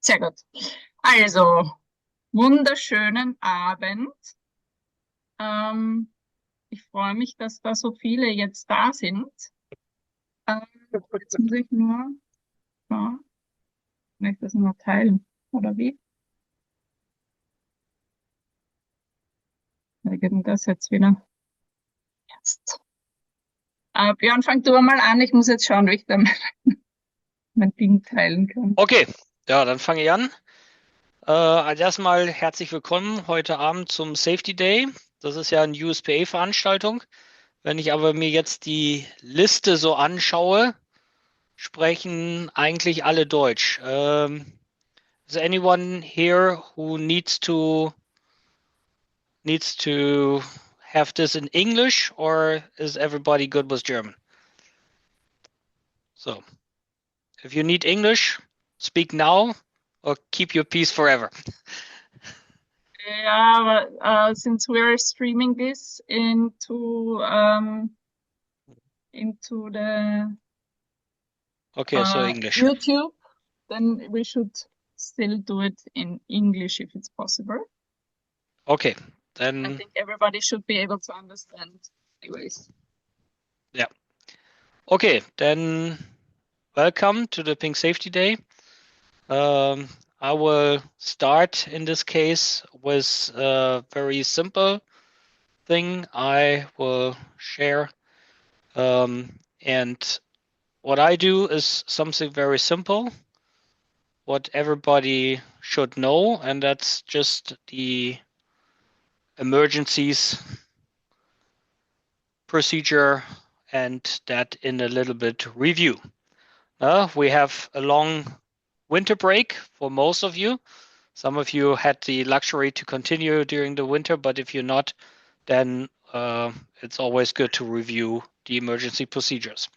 Sehr gut. Also, wunderschönen Abend. Ich freue mich, dass da so viele jetzt da sind. Jetzt muss ich nur, ja, kann ich das nur teilen, oder wie? Wie geht denn das jetzt wieder? Jetzt. Björn, fang du mal an. Ich muss jetzt schauen, wie ich da mein Ding teilen kann. Okay, ja, dann fange ich an. Als erstmal herzlich willkommen heute Abend zum Safety Day. Das ist ja eine USPA-Veranstaltung. Wenn ich aber mir jetzt die Liste so anschaue, sprechen eigentlich alle Deutsch. Is anyone here who needs to have this in English, or is everybody good with German? So, if you need English, speak now or keep your peace forever. Yeah, but since we're streaming this into the Okay, so English. YouTube, then we should still do it in English if it's possible. Okay, I then think everybody should be able to understand anyways. yeah. Okay, then welcome to the Pink Safety Day. I will start in this case with a very simple thing I will share. And what I do is something very simple, what everybody should know, and that's just the emergencies procedure and that in a little bit review. We have a long winter break for most of you. Some of you had the luxury to continue during the winter, but if you're not, then it's always good to review the emergency procedures.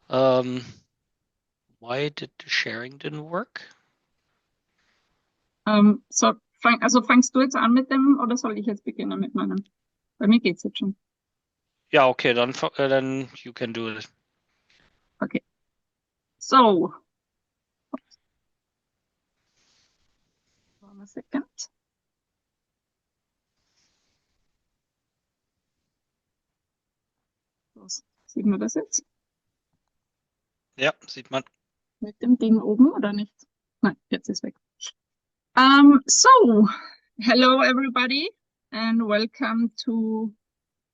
Why did the sharing didn't work? Fangst du jetzt an mit dem oder soll ich jetzt beginnen mit meinem? Bei mir geht's jetzt schon. Ja, okay, then you can do it. Okay. So. 1 second. Sieht man das jetzt? Ja, sieht man. Mit dem Ding oben oder nicht? Nein, jetzt ist weg. So, hello everybody and welcome to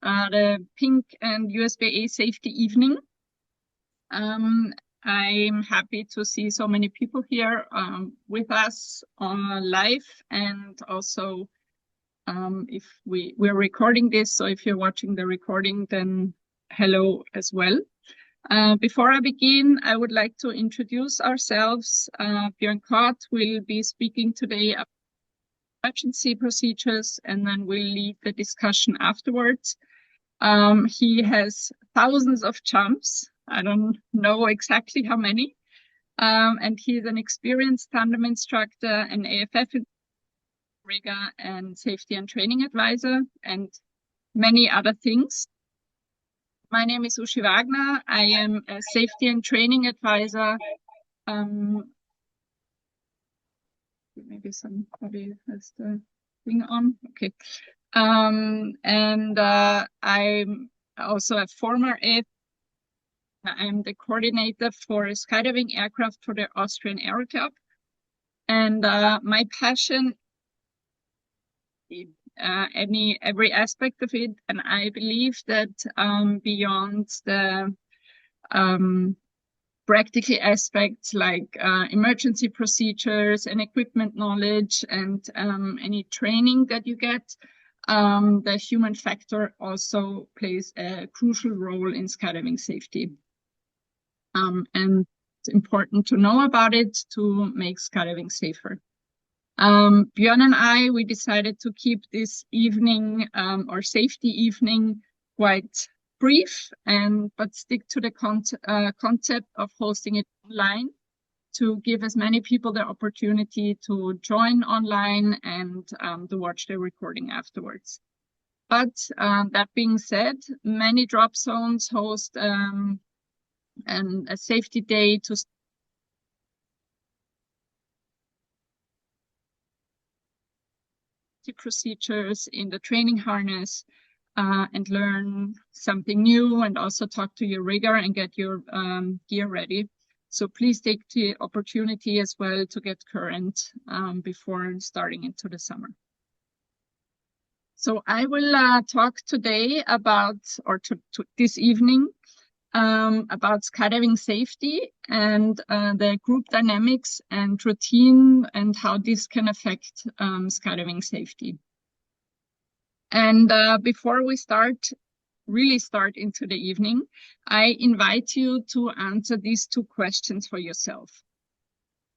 the Pink and USPA Safety Evening. I'm happy to see so many people here with us on live, and also if we're recording this, so if you're watching the recording, then hello as well. Before I begin, I would like to introduce ourselves. Björn Kott will be speaking today about emergency procedures, and then we'll lead the discussion afterwards. He has thousands of jumps. I don't know exactly how many. And he's an experienced tandem instructor, an AFF rigger, and safety and training advisor, and many other things. My name is Uschi Wagner. I am a safety and training advisor. Maybe somebody has the thing on. Okay. And I'm also a former AFF. I'm the coordinator for skydiving aircraft for the Austrian Aero Club. And my passion, every aspect of it, and I believe that beyond the practical aspects like emergency procedures and equipment knowledge and any training that you get, the human factor also plays a crucial role in skydiving safety. And it's important to know about it to make skydiving safer. Björn and I, we decided to keep this evening, or safety evening, quite brief, but stick to the concept of hosting it online to give as many people the opportunity to join online and to watch the recording afterwards. But that being said, many drop zones host a safety day to safety procedures in the training harness, and learn something new, and also talk to your rigger and get your gear ready. So please take the opportunity as well to get current before starting into the summer. So I will talk today about, or this evening, about skydiving safety and the group dynamics and routine and how this can affect skydiving safety. And before we really start into the evening, I invite you to answer these two questions for yourself.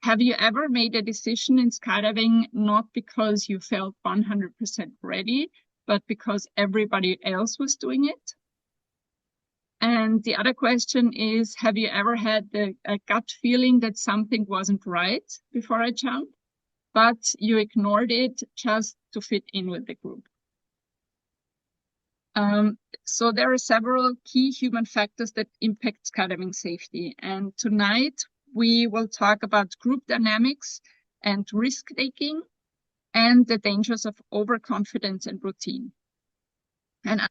Have you ever made a decision in skydiving not because you felt 100% ready, but because everybody else was doing it? And the other question is, have you ever had a gut feeling that something wasn't right before I jumped, but you ignored it just to fit in with the group? So there are several key human factors that impact skydiving safety. And tonight we will talk about group dynamics and risk-taking and the dangers of overconfidence and routine. And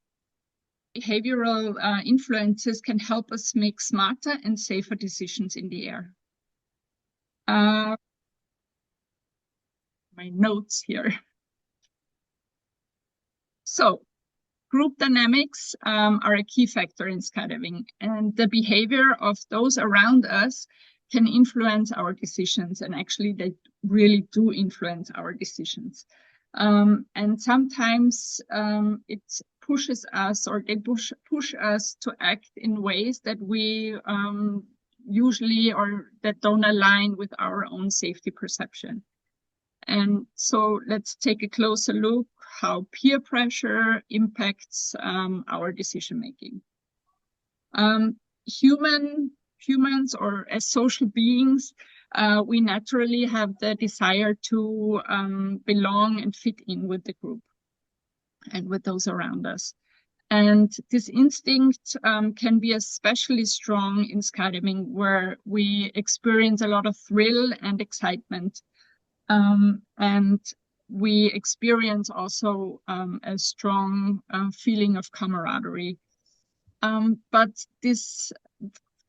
behavioral influences can help us make smarter and safer decisions in the air. My notes here. So group dynamics are a key factor in skydiving, and the behavior of those around us can influence our decisions, and actually they really do influence our decisions. And sometimes it pushes us, or they push us to act in ways that we usually, or that don't align with our own safety perception. And so let's take a closer look how peer pressure impacts our decision making. Humans, or as social beings, we naturally have the desire to belong and fit in with the group and with those around us. And this instinct can be especially strong in skydiving, where we experience a lot of thrill and excitement. And we experience also a strong feeling of camaraderie. But this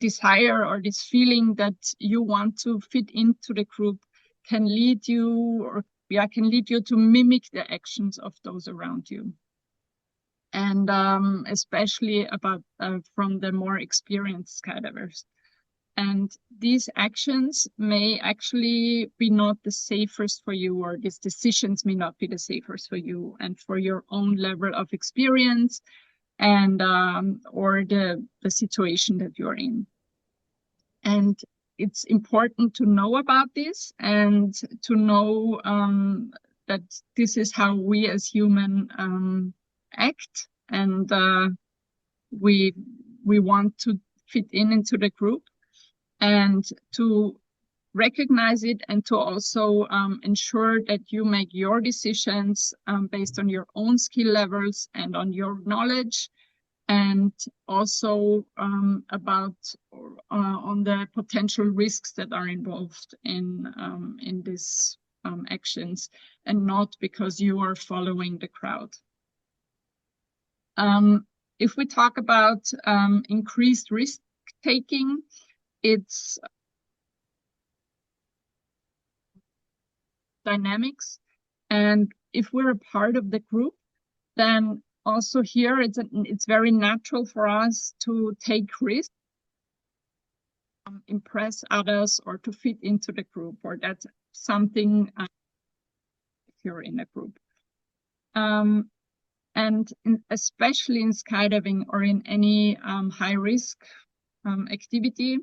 desire, or this feeling that you want to fit into the group, can lead you to mimic the actions of those around you. And especially from the more experienced skydivers. And these actions may actually be not the safest for you, or these decisions may not be the safest for you and for your own level of experience and or the situation that you're in. And it's important to know about this, and to know that this is how we as humans act, and we want to fit into the group, and to recognize it, and to also ensure that you make your decisions based on your own skill levels and on your knowledge, and also on the potential risks that are involved in these actions, and not because you are following the crowd. If we talk about increased risk taking, it's dynamics, and if we're a part of the group, then also here it's very natural for us to take risks, impress others, or to fit into the group, or that's something if you're in a group. And especially in skydiving or in any high risk activity,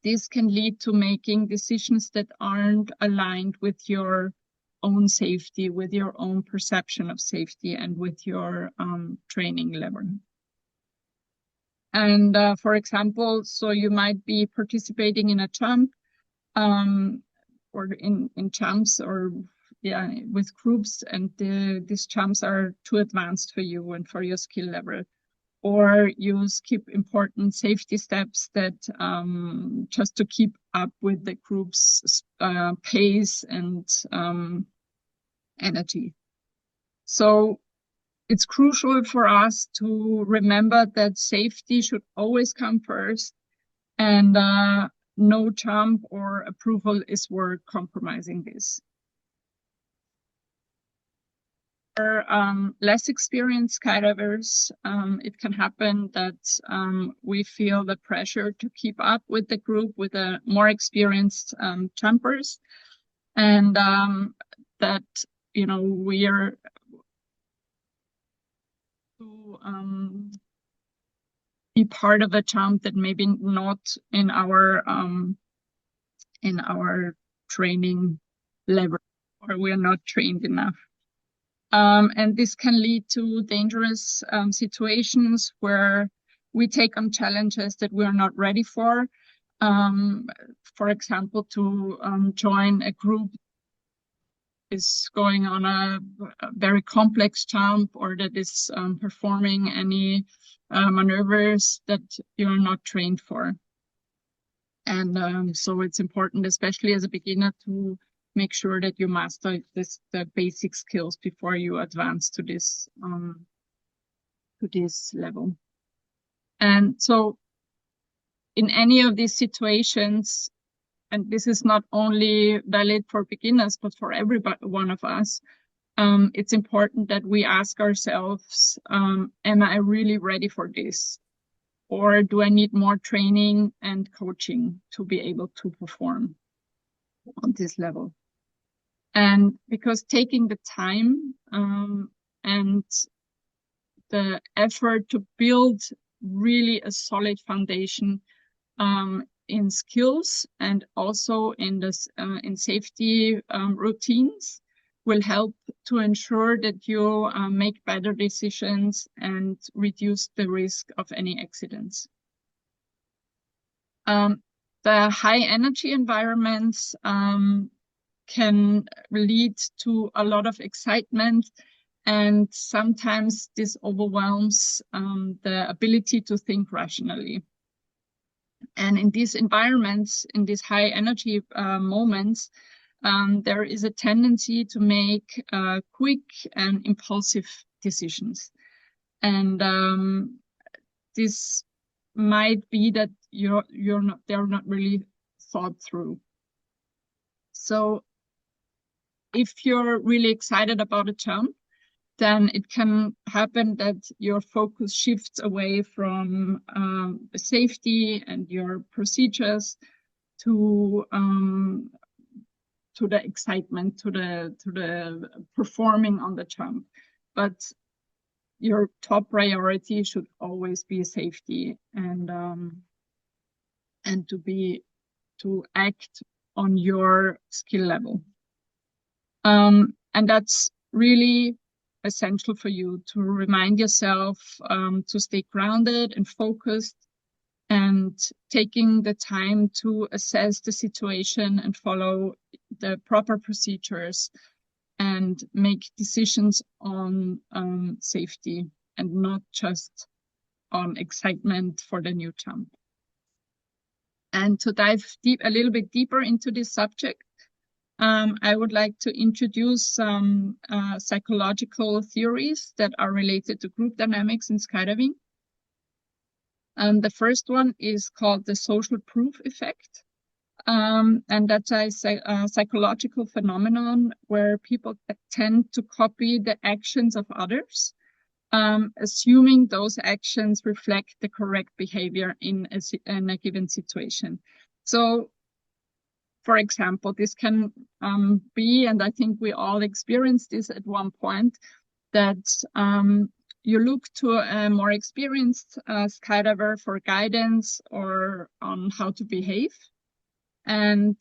this can lead to making decisions that aren't aligned with your own safety, with your own perception of safety, and with your training level. And for example, so you might be participating in a jump, or in jumps, or with groups, and these jumps are too advanced for you and for your skill level. Or you skip important safety steps that just to keep up with the group's pace and energy. So it's crucial for us to remember that safety should always come first, and no jump or approval is worth compromising this. For less experienced skydivers, it can happen that we feel the pressure to keep up with the group, with the more experienced jumpers, and that, you know, we are to be part of a jump that maybe not in our training level, or we are not trained enough. And this can lead to dangerous situations where we take on challenges that we are not ready for. For example, to join a group is going on a very complex jump, or that is performing any maneuvers that you're not trained for. And so it's important, especially as a beginner, to make sure that you master the basic skills before you advance to this level. And so in any of these situations, and this is not only valid for beginners, but for every one of us, it's important that we ask ourselves, am I really ready for this? Or do I need more training and coaching to be able to perform on this level? And because taking the time and the effort to build really a solid foundation in skills and also in this in safety routines will help to ensure that you make better decisions and reduce the risk of any accidents. The high energy environments can lead to a lot of excitement, and sometimes this overwhelms the ability to think rationally. And in these environments, in these high energy moments, there is a tendency to make quick and impulsive decisions. And this might be that they're not really thought through. So if you're really excited about a jump, then it can happen that your focus shifts away from safety and your procedures to the excitement, to the performing on the jump. But your top priority should always be safety and to act on your skill level. And that's really essential for you to remind yourself to stay grounded and focused, and taking the time to assess the situation and follow the proper procedures and make decisions on safety and not just on excitement for the new jump. And to dive a little bit deeper into this subject, I would like to introduce some psychological theories that are related to group dynamics in skydiving. The first one is called the social proof effect. And that's a psychological phenomenon where people tend to copy the actions of others, assuming those actions reflect the correct behavior in a given situation. So, for example, this can be, and I think we all experienced this at one point, that you look to a more experienced skydiver for guidance or on how to behave. And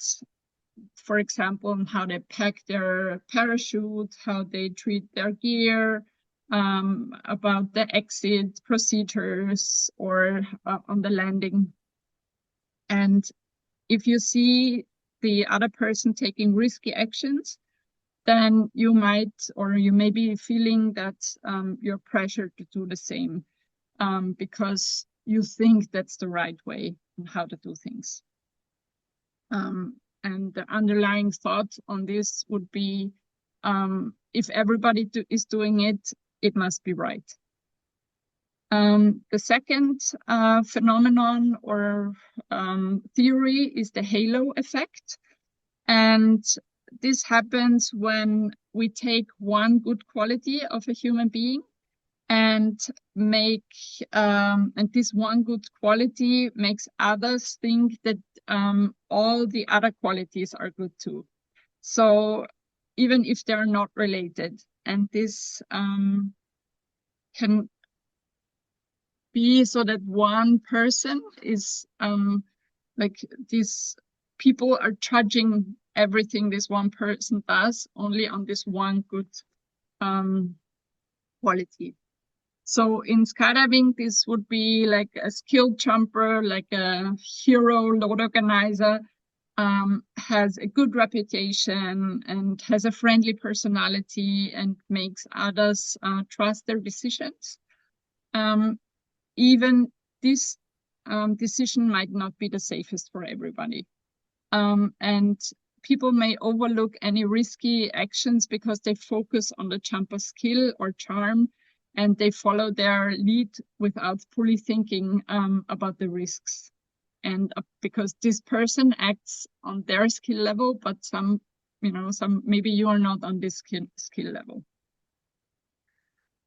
for example, on how they pack their parachute, how they treat their gear, about the exit procedures, or on the landing. And if you see the other person taking risky actions, then you might, or you may be feeling that you're pressured to do the same because you think that's the right way on how to do things. And the underlying thought on this would be if everybody is doing it, it must be right. The second phenomenon or theory is the halo effect. And this happens when we take one good quality of a human being and make, and this one good quality makes others think that all the other qualities are good too. So even if they're not related, and this can be so that one person is like these people are judging everything this one person does only on this one good quality. So in skydiving, this would be like a skilled jumper, like a hero load organizer, has a good reputation and has a friendly personality and makes others trust their decisions. Even this decision might not be the safest for everybody. And people may overlook any risky actions because they focus on the jumper's skill or charm, and they follow their lead without fully thinking about the risks. And because this person acts on their skill level, but maybe you are not on this skill level.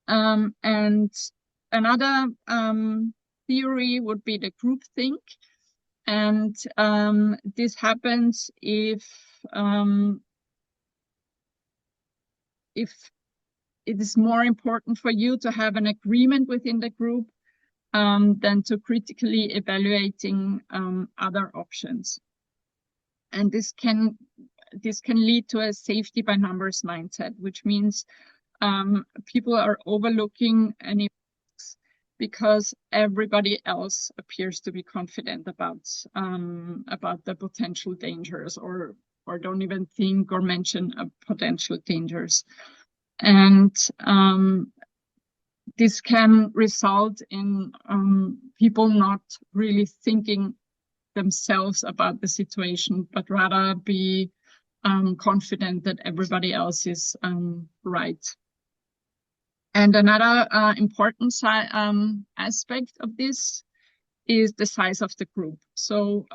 And another theory would be the groupthink. And this happens if it is more important for you to have an agreement within the group than to critically evaluating other options. And this can lead to a safety by numbers mindset, which means people are overlooking any risks because everybody else appears to be confident about the potential dangers, or don't even think or mention potential dangers. And this can result in people not really thinking themselves about the situation, but rather be confident that everybody else is right. And another important aspect of this is the size of the group. So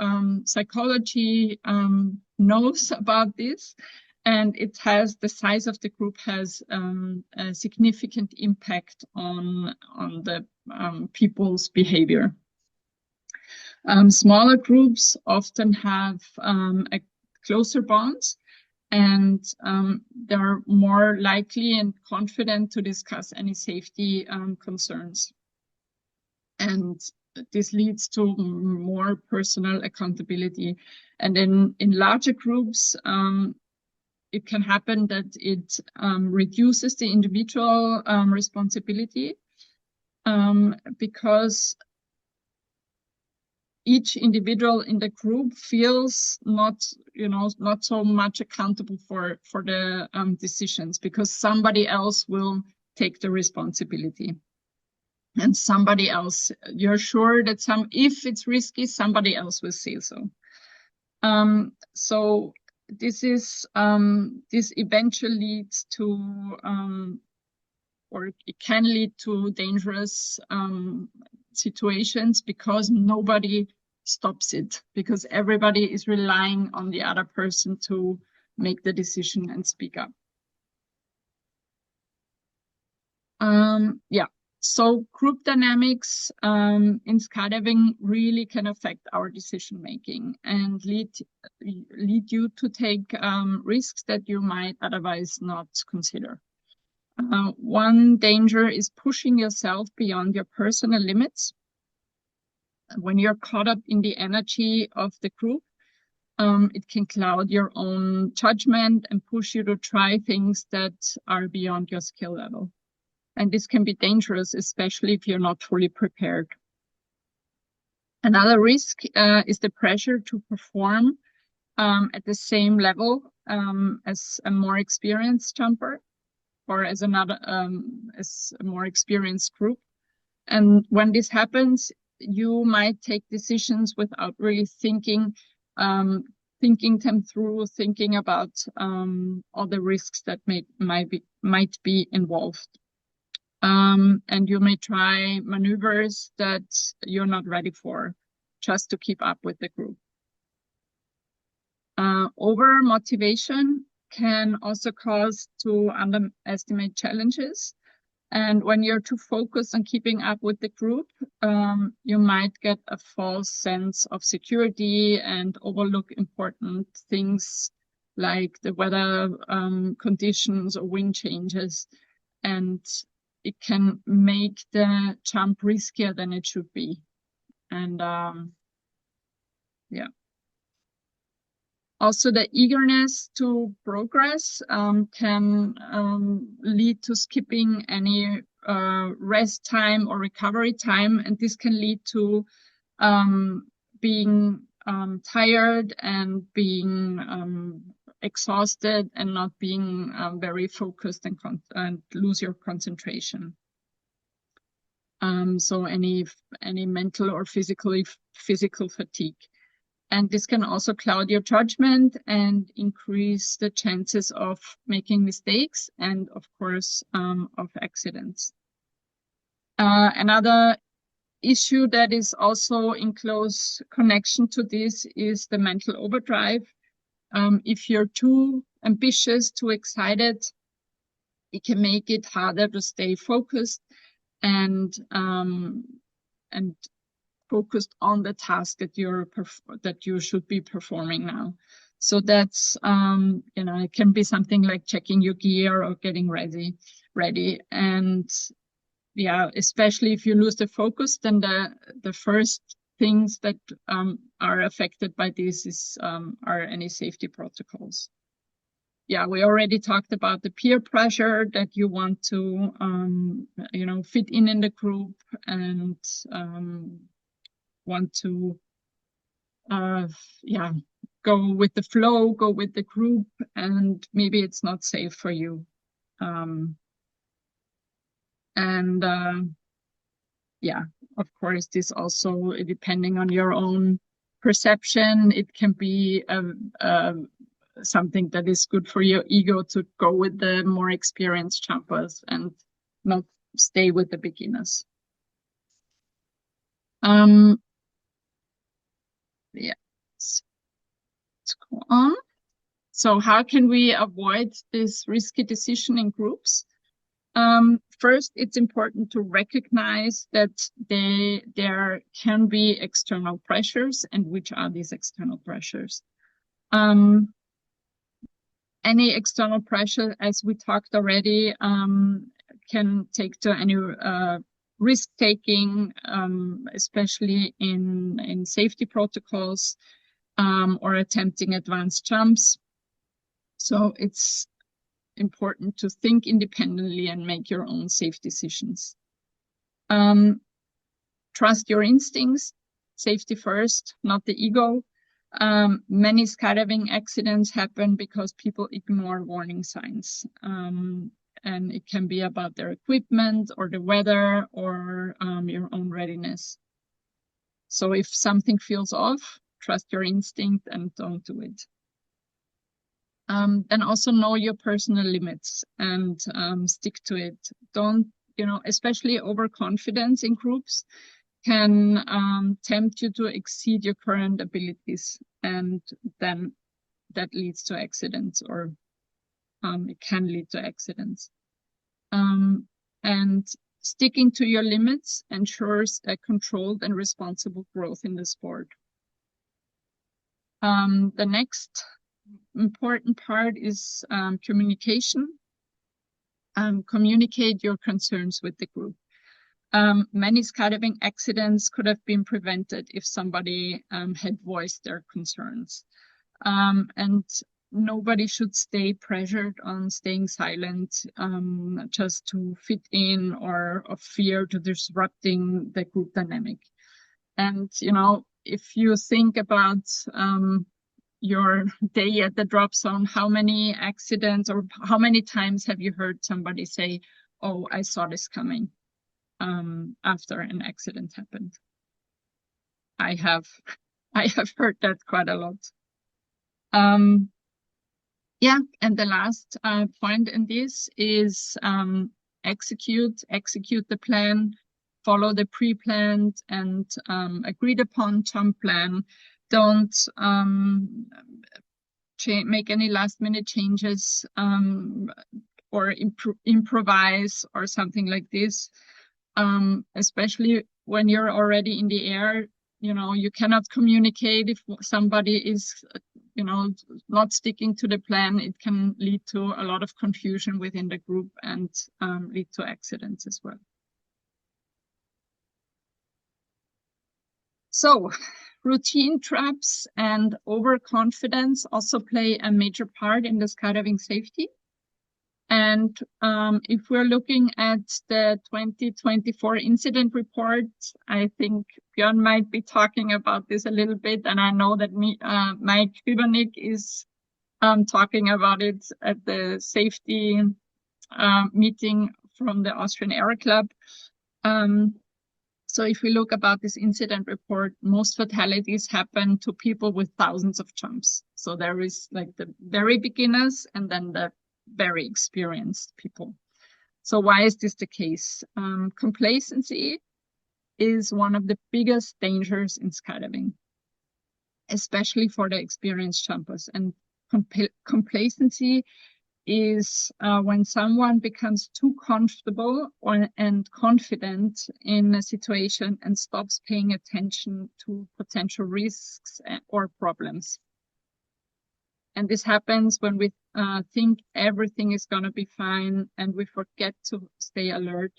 psychology knows about this, and the size of the group has a significant impact on the people's behavior. Smaller groups often have a closer bonds, and they're more likely and confident to discuss any safety concerns. And this leads to more personal accountability. And then in larger groups, it can happen that it reduces the individual responsibility because each individual in the group feels not so much accountable for the decisions, because somebody else will take the responsibility. And somebody else, you're sure that if it's risky, somebody else will say so. So this eventually leads to, or it can lead to dangerous situations because nobody stops it, because everybody is relying on the other person to make the decision and speak up. So group dynamics in skydiving really can affect our decision making and lead you to take risks that you might otherwise not consider. One danger is pushing yourself beyond your personal limits. When you're caught up in the energy of the group, it can cloud your own judgment and push you to try things that are beyond your skill level. And this can be dangerous, especially if you're not fully prepared. Another risk is the pressure to perform at the same level as a more experienced jumper, or as a more experienced group. And when this happens, you might take decisions without really thinking, thinking them through, thinking about all the risks that might be involved. And you may try maneuvers that you're not ready for, just to keep up with the group. Over motivation can also cause to underestimate challenges. And when you're too focused on keeping up with the group, you might get a false sense of security and overlook important things like the weather conditions or wind changes. And it can make the jump riskier than it should be. And yeah. Also, the eagerness to progress can lead to skipping any rest time or recovery time, and this can lead to being tired and being exhausted and not being very focused and lose your concentration. So any mental or physical fatigue. And this can also cloud your judgment and increase the chances of making mistakes and, of course, of accidents. Another issue that is also in close connection to this is the mental overdrive. If you're too ambitious, too excited, it can make it harder to stay focused and focused on the task that you should be performing now. So that's it can be something like checking your gear or getting ready. And yeah, especially if you lose the focus, then the first things that are affected by this are any safety protocols. Yeah, we already talked about the peer pressure that you want to fit in the group and want to go with the flow, go with the group, and maybe it's not safe for you. Of course, this also, depending on your own perception, it can be something that is good for your ego to go with the more experienced jumpers and not stay with the beginners. Let's go on. So how can we avoid this risky decision in groups? First, it's important to recognize that there can be external pressures, and which are these external pressures. Any external pressure, as we talked already, can take to any risk-taking, especially in safety protocols or attempting advanced jumps. So it's important to think independently and make your own safe decisions. Trust your instincts, safety first, not the ego. Many skydiving accidents happen because people ignore warning signs. And it can be about their equipment or the weather or your own readiness. So if something feels off, trust your instinct and don't do it. Then also know your personal limits and stick to it. Don't, especially overconfidence in groups can tempt you to exceed your current abilities, and then that leads to accidents, or it can lead to accidents. And sticking to your limits ensures a controlled and responsible growth in the sport. The next important part is communication. Communicate your concerns with the group. Many skydiving accidents could have been prevented if somebody had voiced their concerns. And nobody should stay pressured on staying silent just to fit in or of fear to disrupting the group dynamic. And, if you think about your day at the drop zone, how many accidents or how many times have you heard somebody say, "Oh, I saw this coming," after an accident happened? I have heard that quite a lot. Yeah, and the last point in this is execute the plan, follow the pre-planned and agreed upon jump plan. Don't make any last minute changes or improvise or something like this. Especially when you're already in the air, you cannot communicate if somebody is not sticking to the plan. It can lead to a lot of confusion within the group and lead to accidents as well. So routine traps and overconfidence also play a major part in the skydiving safety. And if we're looking at the 2024 incident report, I think Björn might be talking about this a little bit. And I know that Mike Kribernik is talking about it at the safety meeting from the Austrian Air Club. So if we look about this incident report, most fatalities happen to people with thousands of jumps. So there is like the very beginners and then the very experienced people. So why is this the case? Complacency is one of the biggest dangers in skydiving, especially for the experienced jumpers. And complacency is when someone becomes too comfortable and confident in a situation and stops paying attention to potential risks or problems. And this happens when we think everything is going to be fine and we forget to stay alert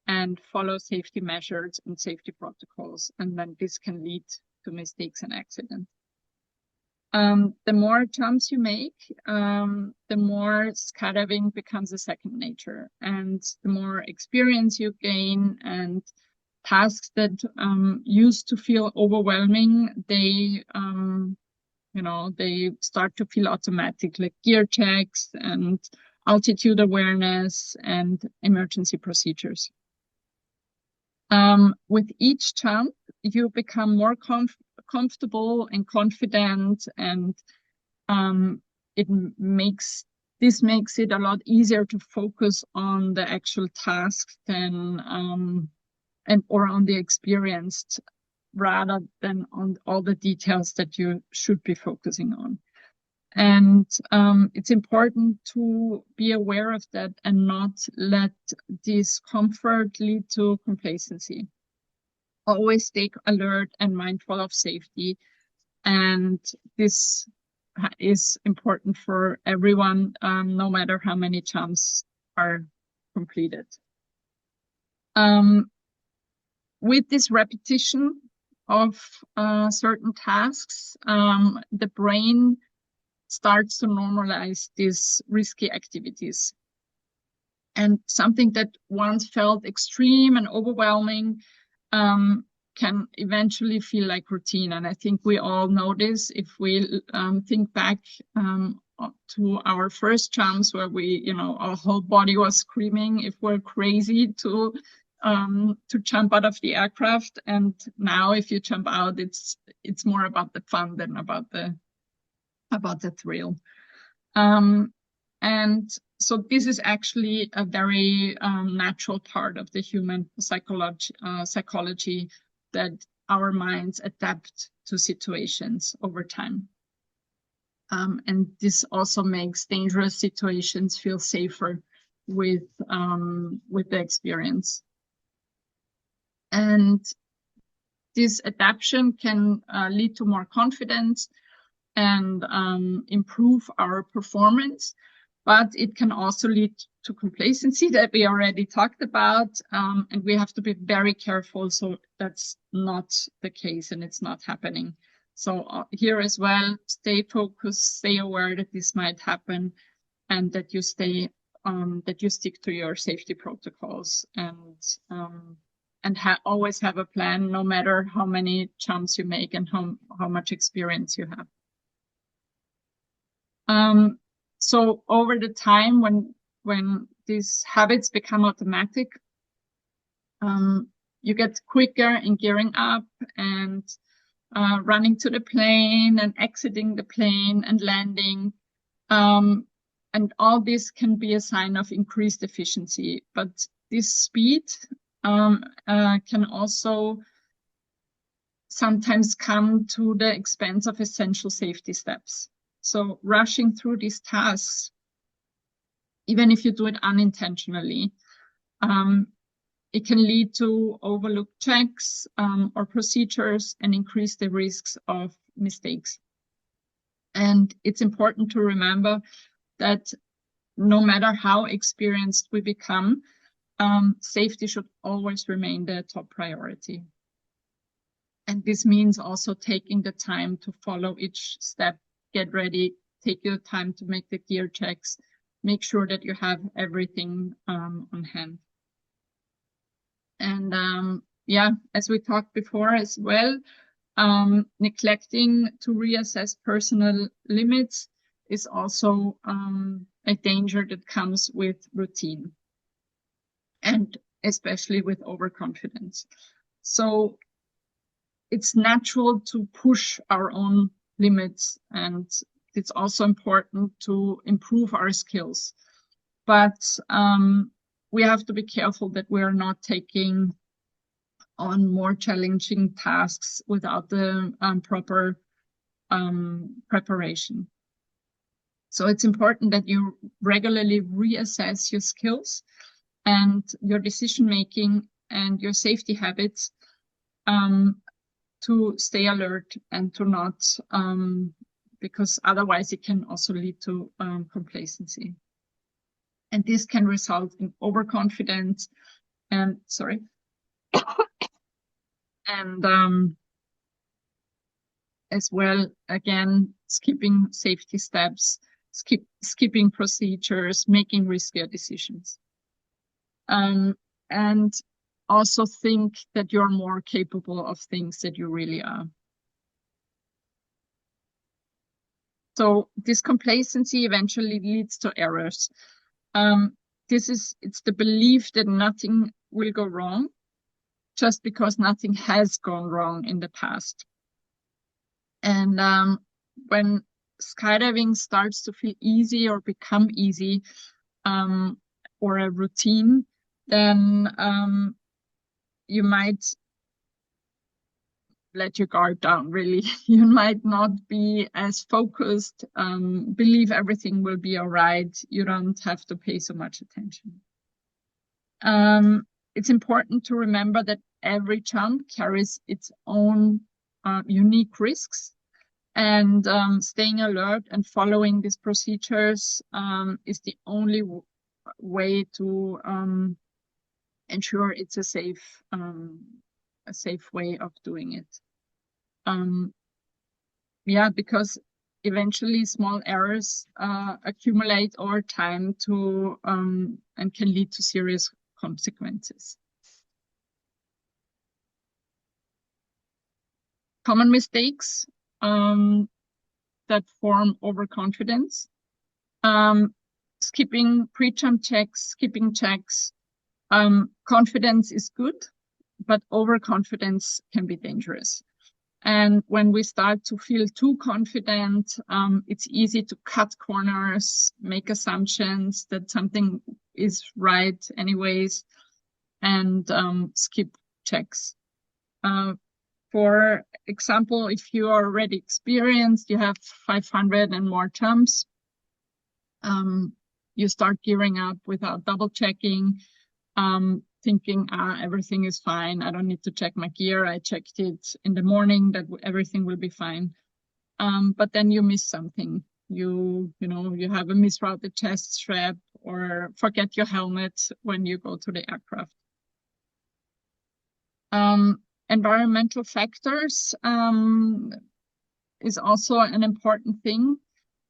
and follow safety measures and safety protocols. And then this can lead to mistakes and accidents. The more jumps you make, the more skydiving becomes a second nature, and the more experience you gain and tasks that used to feel overwhelming, they start to feel automatic, like gear checks and altitude awareness and emergency procedures. With each jump, you become more comfortable and confident, and this makes it a lot easier to focus on the actual tasks than or on the experienced, rather than on all the details that you should be focusing on. And it's important to be aware of that and not let discomfort lead to complacency. Always stay alert and mindful of safety. And this is important for everyone, no matter how many jumps are completed. With this repetition of certain tasks, the brain starts to normalize these risky activities. And something that once felt extreme and overwhelming can eventually feel like routine. And I think we all know this if we think back to our first jumps where our whole body was screaming if we're crazy to jump out of the aircraft. And now if you jump out, it's more about the fun than about the thrill. And so this is actually a very natural part of the human psychology, that our minds adapt to situations over time. And this also makes dangerous situations feel safer with the experience. And this adaptation can lead to more confidence and improve our performance, but it can also lead to complacency that we already talked about, and we have to be very careful so that's not the case and it's not happening. So here as well, stay focused, stay aware that this might happen, and that you stay that you stick to your safety protocols, and always have a plan, no matter how many jumps you make and how much experience you have. So over the time, when these habits become automatic, you get quicker in gearing up, and running to the plane and exiting the plane and landing. And all this can be a sign of increased efficiency, but this speed can also sometimes come to the expense of essential safety steps. So rushing through these tasks, even if you do it unintentionally, it can lead to overlooked checks or procedures and increase the risks of mistakes. And it's important to remember that no matter how experienced we become, safety should always remain the top priority. And this means also taking the time to follow each step, get ready, take your time to make the gear checks, make sure that you have everything on hand. And yeah, as we talked before as well, neglecting to reassess personal limits is also a danger that comes with routine, and especially with overconfidence. So it's natural to push our own limits, and it's also important to improve our skills. But we have to be careful that we are not taking on more challenging tasks without the proper preparation. So it's important that you regularly reassess your skills and your decision-making and your safety habits to stay alert and to not, because otherwise it can also lead to complacency. And this can result in overconfidence and, and as well, again, skipping safety steps, skipping procedures, making riskier decisions. And also think that you're more capable of things that you really are. So this complacency eventually leads to errors. It's the belief that nothing will go wrong just because nothing has gone wrong in the past. And when skydiving starts to feel easy or become easy or a routine, then you might let your guard down, really. You might not be as focused, believe everything will be all right. You don't have to pay so much attention. It's important to remember that every jump carries its own unique risks, and staying alert and following these procedures is the only way to ensure it's a safe way of doing it. Yeah, because eventually small errors accumulate over time to and can lead to serious consequences. Common mistakes that form overconfidence. Skipping pre-jump checks, skipping checks. Confidence is good, but overconfidence can be dangerous. And when we start to feel too confident, it's easy to cut corners, make assumptions that something is right anyways, and skip checks. For example, if you are already experienced, you have 500 and more jumps, you start gearing up without double checking, thinking, everything is fine. I don't need to check my gear. I checked it in the morning that everything will be fine. But then you miss something. You have a misrouted chest strap or forget your helmet when you go to the aircraft. Environmental factors is also an important thing.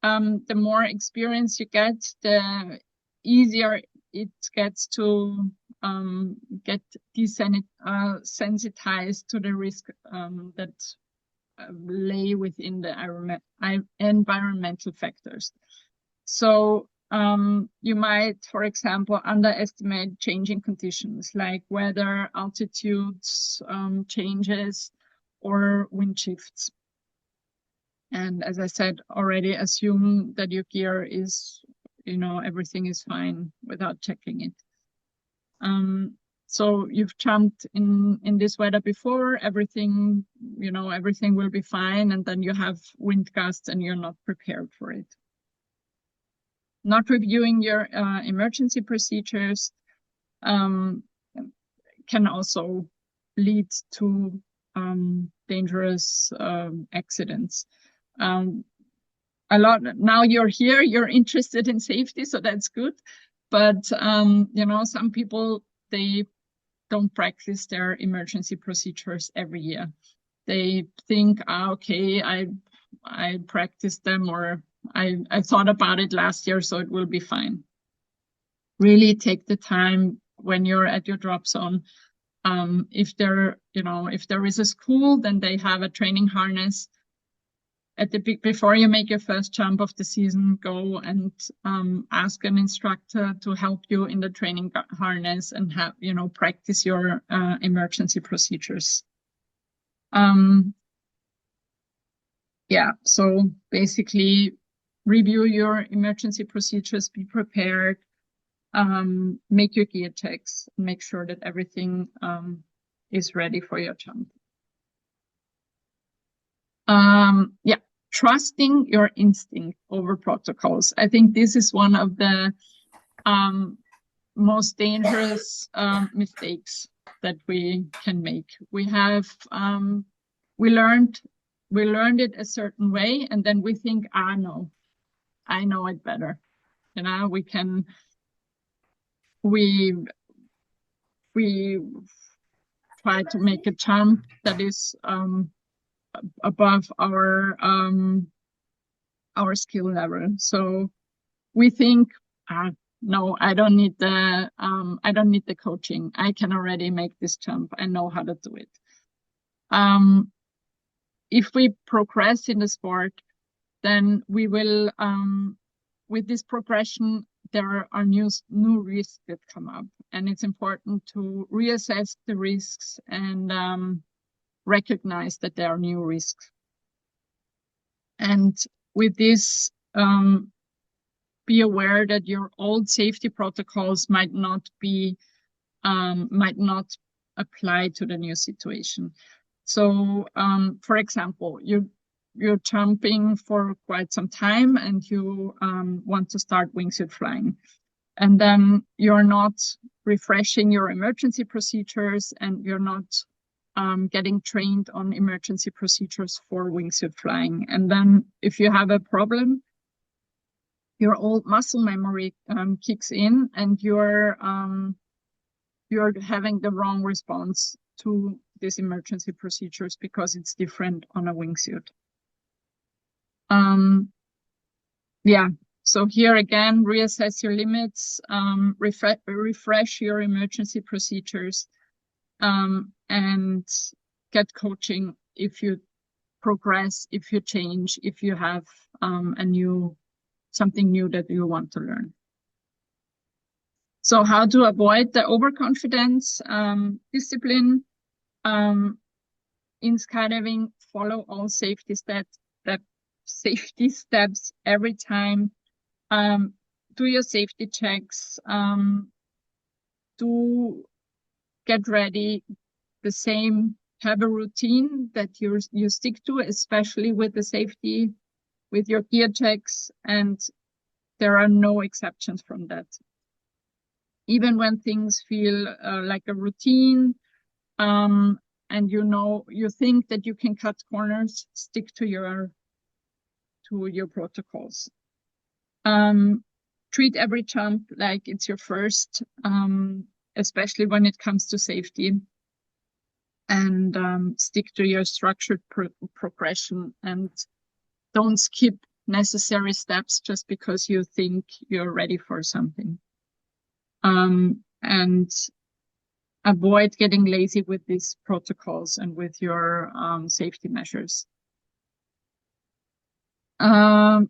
The more experience you get, the easier it gets to get desensitized to the risk that lay within the environmental factors. So you might, for example, underestimate changing conditions like weather, altitudes, changes, or wind shifts. And as I said already, assume that your gear is, everything is fine without checking it. So you've jumped in this weather before, everything will be fine, and then you have wind gusts and you're not prepared for it. Not reviewing your emergency procedures can also lead to dangerous accidents. Now you're here, you're interested in safety, so that's good. But some people, they don't practice their emergency procedures every year. They think, okay, I practiced them, or I thought about it last year, so it will be fine. Really take the time when you're at your drop zone. If there is a school, then they have a training harness. Before you make your first jump of the season, go and ask an instructor to help you in the training harness and have, practice your emergency procedures. Yeah, so basically review your emergency procedures, be prepared, make your gear checks, make sure that everything is ready for your jump. Yeah, trusting your instinct over protocols. I think this is one of the most dangerous mistakes that we can make. We learned it a certain way, and then we think, no, I know it better. We try to make a jump that is above our skill level. So we think, no, I don't need the coaching. I can already make this jump. I know how to do it. If we progress in the sport, then we will, with this progression, there are new risks that come up, and it's important to reassess the risks and recognize that there are new risks. And with this, be aware that your old safety protocols might not apply to the new situation. So, for example, you're jumping for quite some time and you want to start wingsuit flying. And then you're not refreshing your emergency procedures and you're not getting trained on emergency procedures for wingsuit flying. And then if you have a problem, your old muscle memory kicks in and you're having the wrong response to these emergency procedures because it's different on a wingsuit. Yeah, so here again, reassess your limits, refresh your emergency procedures, and get coaching if you progress, if you change, if you have something new that you want to learn. So how to avoid the overconfidence? Discipline. In skydiving, follow all safety steps every time. Do your safety checks. Do get ready the same, have a routine that you stick to, especially with the safety, with your gear checks, and there are no exceptions from that. Even when things feel like a routine, and you think that you can cut corners, stick to your protocols. Treat every jump like it's your first, especially when it comes to safety, and stick to your structured progression and don't skip necessary steps just because you think you're ready for something. And avoid getting lazy with these protocols and with your safety measures. Yeah,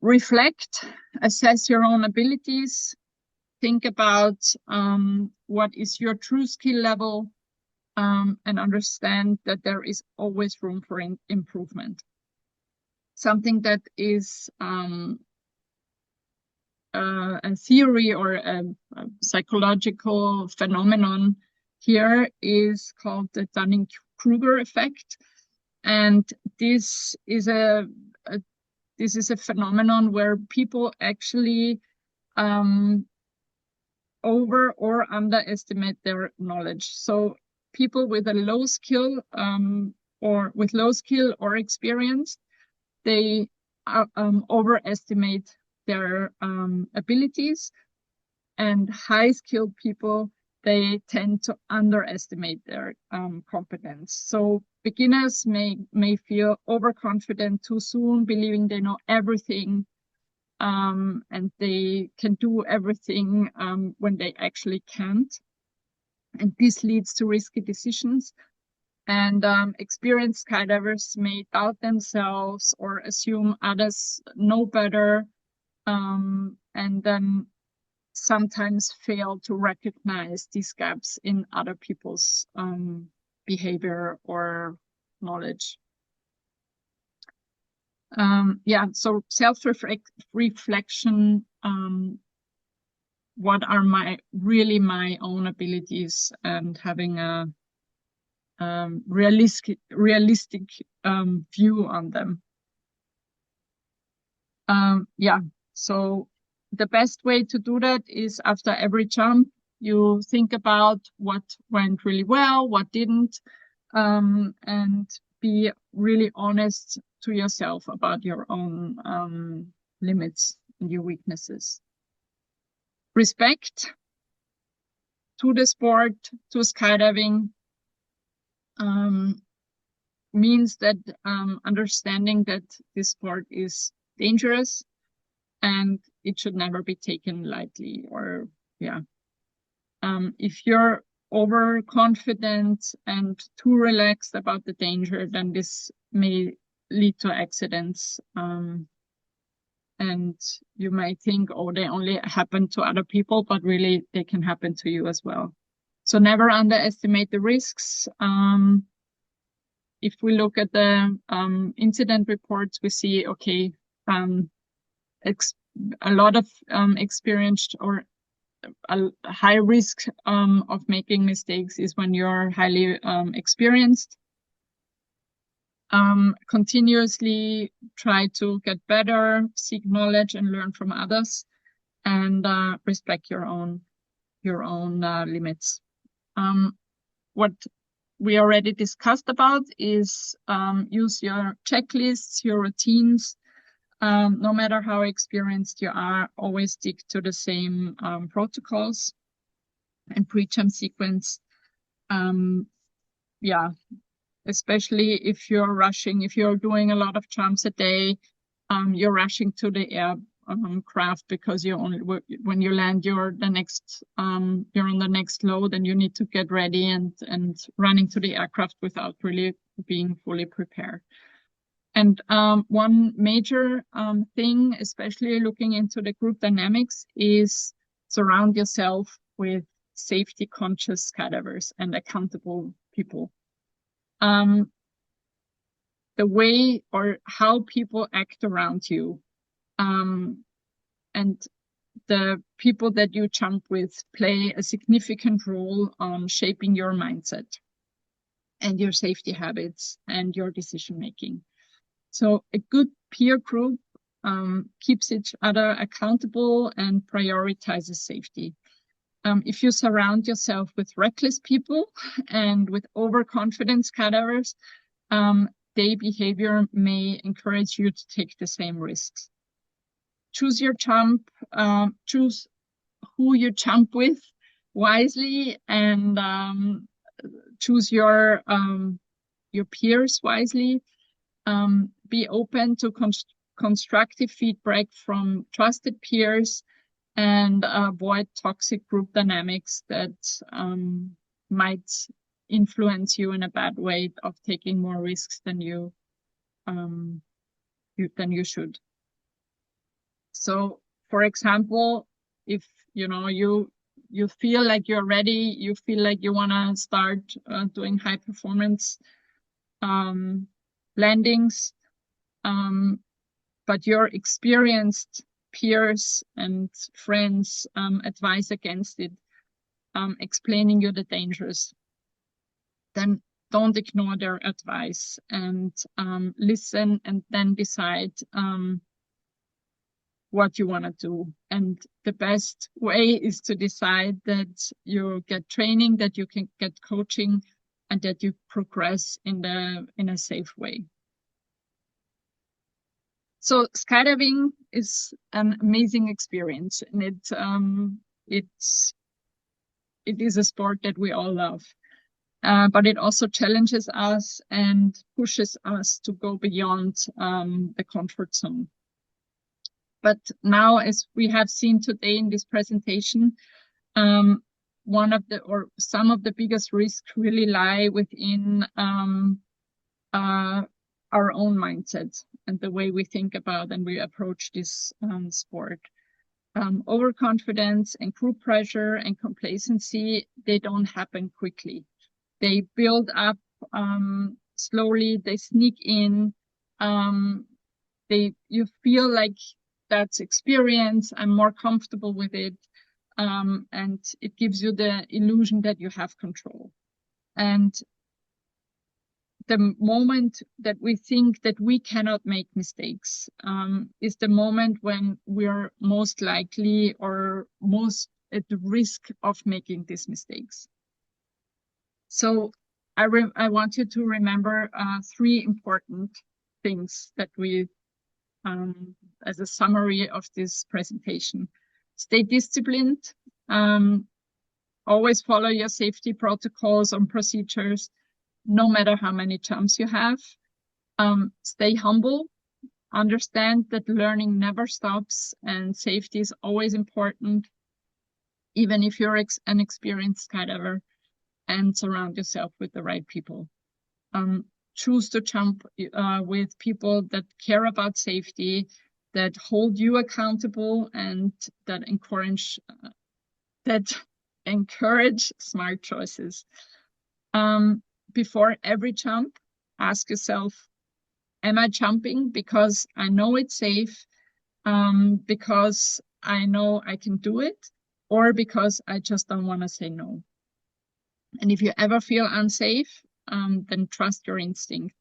reflect, assess your own abilities, think about what is your true skill level, and understand that there is always room for improvement. Something that is a theory or a psychological phenomenon here is called the Dunning-Kruger effect. And this is a phenomenon where people actually over or underestimate their knowledge. So people with a low skill or experience, they overestimate their abilities, and high skilled people, they tend to underestimate their competence. So beginners may feel overconfident too soon, believing they know everything, and they can do everything when they actually can't. And this leads to risky decisions. And experienced skydivers may doubt themselves or assume others know better, and then sometimes fail to recognize these gaps in other people's behavior or knowledge. Yeah, so self-reflection, what are my own abilities, and having a realistic view on them. Yeah, so the best way to do that is after every jump, you think about what went really well, what didn't, and be really honest to yourself about your own limits and your weaknesses. Respect to the sport, to skydiving, means that understanding that this sport is dangerous and it should never be taken lightly. Or yeah, if you're overconfident and too relaxed about the danger, then this may lead to accidents, and you might think, oh, they only happen to other people, but really they can happen to you as well. So never underestimate the risks. If we look at the incident reports, we see, okay, a lot of experienced or a high risk of making mistakes is when you're highly experienced. Continuously try to get better, seek knowledge and learn from others, and respect your own limits. What we already discussed about is use your checklists, your routines. No matter how experienced you are, always stick to the same protocols and pre-jump sequence. Yeah, especially if you're rushing, if you're doing a lot of jumps a day, you're rushing to the aircraft because you only, when you land, you're on the next load, and you need to get ready and running to the aircraft without really being fully prepared. And one major thing, especially looking into the group dynamics, is surround yourself with safety conscious skydivers and accountable people. The way or how people act around you, and the people that you jump with play a significant role on shaping your mindset and your safety habits and your decision making. So a good peer group keeps each other accountable and prioritizes safety. If you surround yourself with reckless people and with overconfident skydivers, their behavior may encourage you to take the same risks. Choose your jump, choose who you jump with wisely, and choose your peers wisely. Be open to constructive feedback from trusted peers, and avoid toxic group dynamics that might influence you in a bad way of taking more risks than you should. So, for example, if you you feel like you're ready, you feel like you want to start doing high performance landings, but your experienced peers and friends advise against it, explaining you the dangers, then don't ignore their advice and listen, and then decide what you want to do. And the best way is to decide that you get training, that you can get coaching, and that you progress in a safe way. So skydiving is an amazing experience, and it is a sport that we all love. But it also challenges us and pushes us to go beyond the comfort zone. But now, as we have seen today in this presentation, some of the biggest risks really lie within our own mindset and the way we think about and we approach this sport. Overconfidence and group pressure and complacency, they don't happen quickly. They build up slowly, they sneak in, you feel like that's experience, I'm more comfortable with it, and it gives you the illusion that you have control. And the moment that we think that we cannot make mistakes is the moment when we're most likely or most at the risk of making these mistakes. So I want you to remember 3 important things that we, as a summary of this presentation. Stay disciplined, always follow your safety protocols and procedures, no matter how many jumps you have. Stay humble, understand that learning never stops and safety is always important, even if you're an experienced skydiver, and surround yourself with the right people. Choose to jump with people that care about safety, that hold you accountable, and that encourage smart choices. Before every jump, ask yourself, am I jumping because I know it's safe, because I know I can do it, or because I just don't want to say no? And if you ever feel unsafe, then trust your instinct.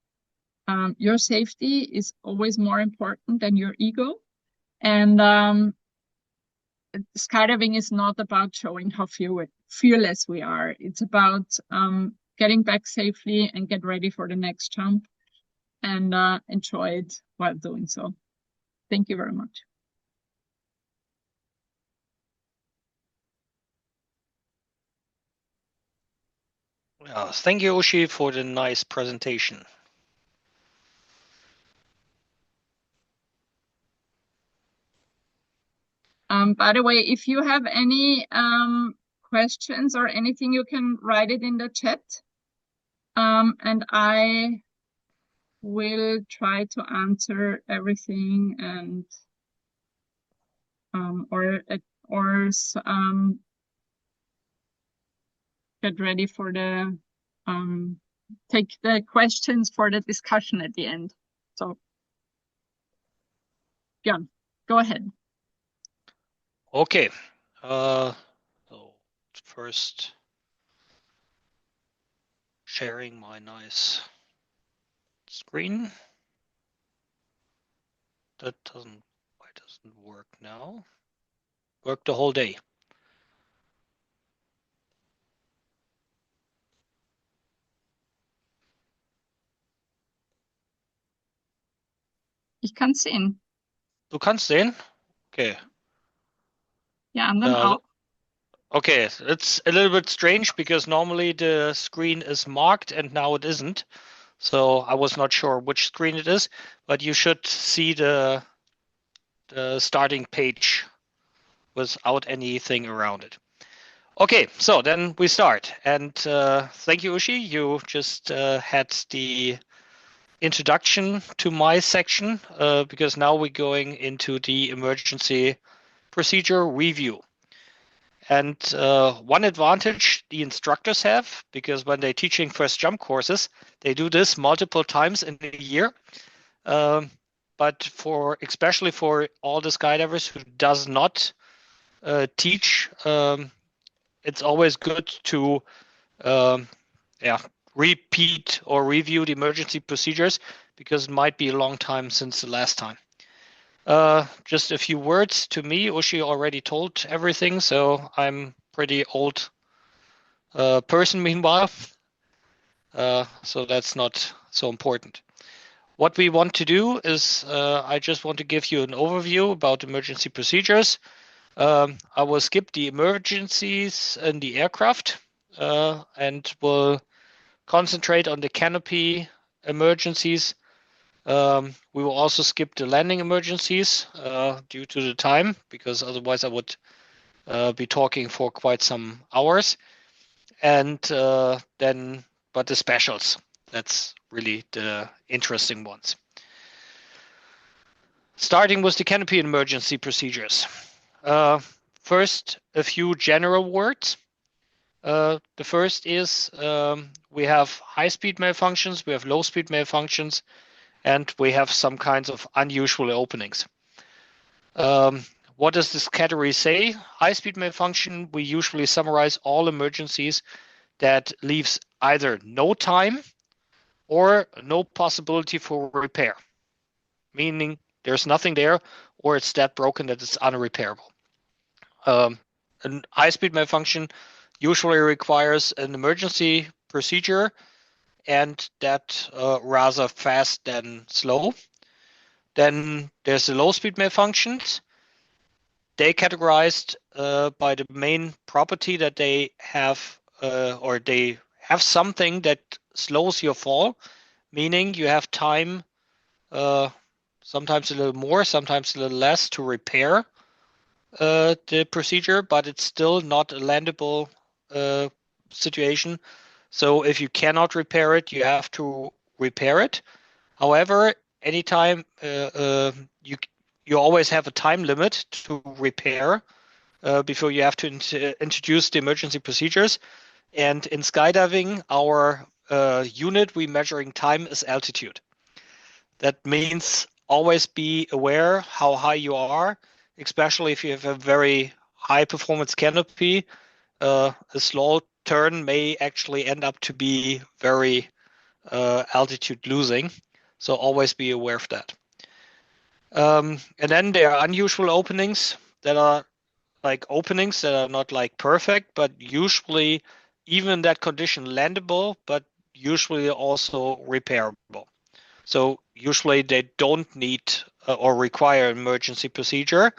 Your safety is always more important than your ego. And skydiving is not about showing how fearless we are. It's about getting back safely and get ready for the next jump and enjoy it while doing so. Thank you very much. Thank you, Ushi, for the nice presentation. By the way, if you have any questions or anything, you can write it in the chat. And I will try to answer everything and get ready for the take the questions for the discussion at the end. So Björn, go ahead. Okay. So first, sharing my nice screen. Why doesn't work now? Worked the whole day. Ich kann sehen. Du kannst sehen? Okay. Ja, anderen auch. Okay, it's a little bit strange because normally the screen is marked and now it isn't. So I was not sure which screen it is, but you should see the starting page without anything around it. Okay, so then we start. And thank you, Ushi. You just had the introduction to my section because now we're going into the emergency procedure review. And one advantage the instructors have, because when they're teaching first jump courses, they do this multiple times in a year. But especially for all the skydivers who does not teach, it's always good to repeat or review the emergency procedures, because it might be a long time since the last time. Just a few words to me. Ushi already told everything, so I'm pretty old person meanwhile. So that's not so important. What we want to do is I just want to give you an overview about emergency procedures. I will skip the emergencies in the aircraft and will concentrate on the canopy emergencies. We will also skip the landing emergencies due to the time, because otherwise I would be talking for quite some hours. And then, but the specials, that's really the interesting ones. Starting with the canopy emergency procedures. First, a few general words. The first is we have high-speed malfunctions, we have low-speed malfunctions, and we have some kinds of unusual openings. What does this category say? High-speed malfunction, we usually summarize all emergencies that leaves either no time or no possibility for repair, meaning there's nothing there, or it's that broken that it's unrepairable. A high-speed malfunction usually requires an emergency procedure, and that rather fast than slow. Then there's the low-speed malfunctions. They categorized by the main property that they have, or they have something that slows your fall, meaning you have time, sometimes a little more, sometimes a little less, to repair the procedure, but it's still not a landable situation. So if you cannot repair it, you have to repair it. However, anytime you always have a time limit to repair before you have to introduce the emergency procedures. And in skydiving, our unit we measuring time is altitude. That means always be aware how high you are, especially if you have a very high performance canopy. A slow turn may actually end up to be very altitude losing. So always be aware of that. And then there are unusual openings that are like openings that are not like perfect, but usually even in that condition landable, but usually also repairable. So usually they don't need or require an emergency procedure,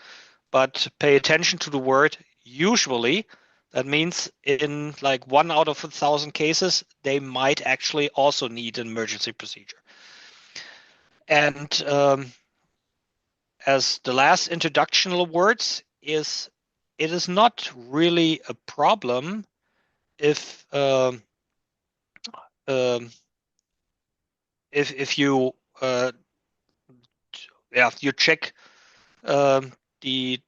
but pay attention to the word usually. That means in like 1 out of 1,000 cases, they might actually also need an emergency procedure. And as the last introductional words is, it is not really a problem if you you check the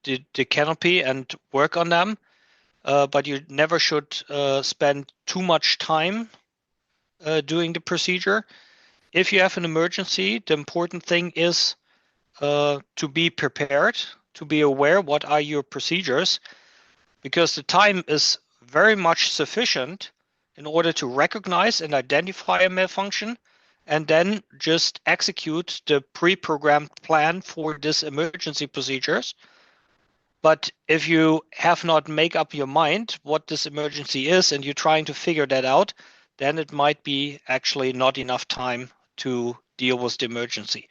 canopy and work on them, but you never should spend too much time doing the procedure. If you have an emergency, the important thing is to be prepared, to be aware what are your procedures, because the time is very much sufficient in order to recognize and identify a malfunction and then just execute the pre-programmed plan for this emergency procedures. But if you have not made up your mind what this emergency is and you're trying to figure that out, then it might be actually not enough time to deal with the emergency.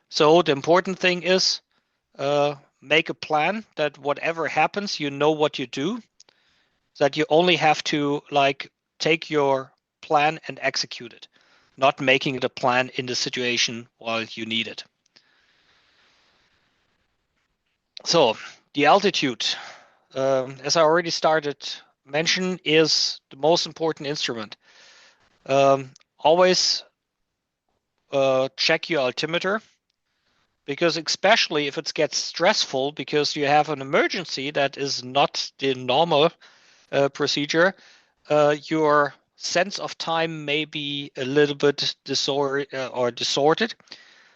So the important thing is make a plan that whatever happens, you know what you do, that you only have to like take your plan and execute it, not making it a plan in the situation while you need it. So the altitude, as I already started mention, is the most important instrument. Always check your altimeter. because especially if it gets stressful because you have an emergency that is not the normal procedure, your sense of time may be a little bit distorted.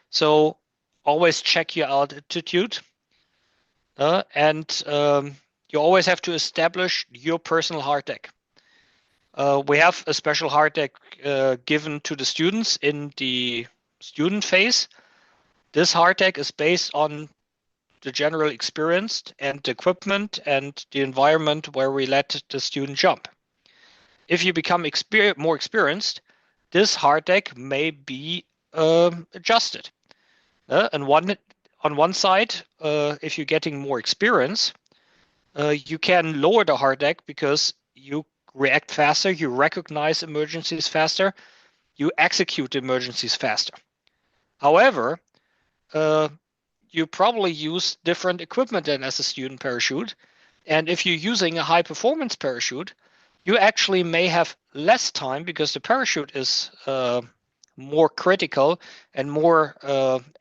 So always check your altitude, and you always have to establish your personal hard deck. We have a special hard deck given to the students in the student phase. This hard deck is based on the general experience and the equipment and the environment where we let the student jump. If you become more experienced, this hard deck may be adjusted. On one side, if you're getting more experience, you can lower the hard deck because you react faster, you recognize emergencies faster, you execute emergencies faster. However, you probably use different equipment than as a student parachute. And if you're using a high performance parachute, you actually may have less time because the parachute is more critical and more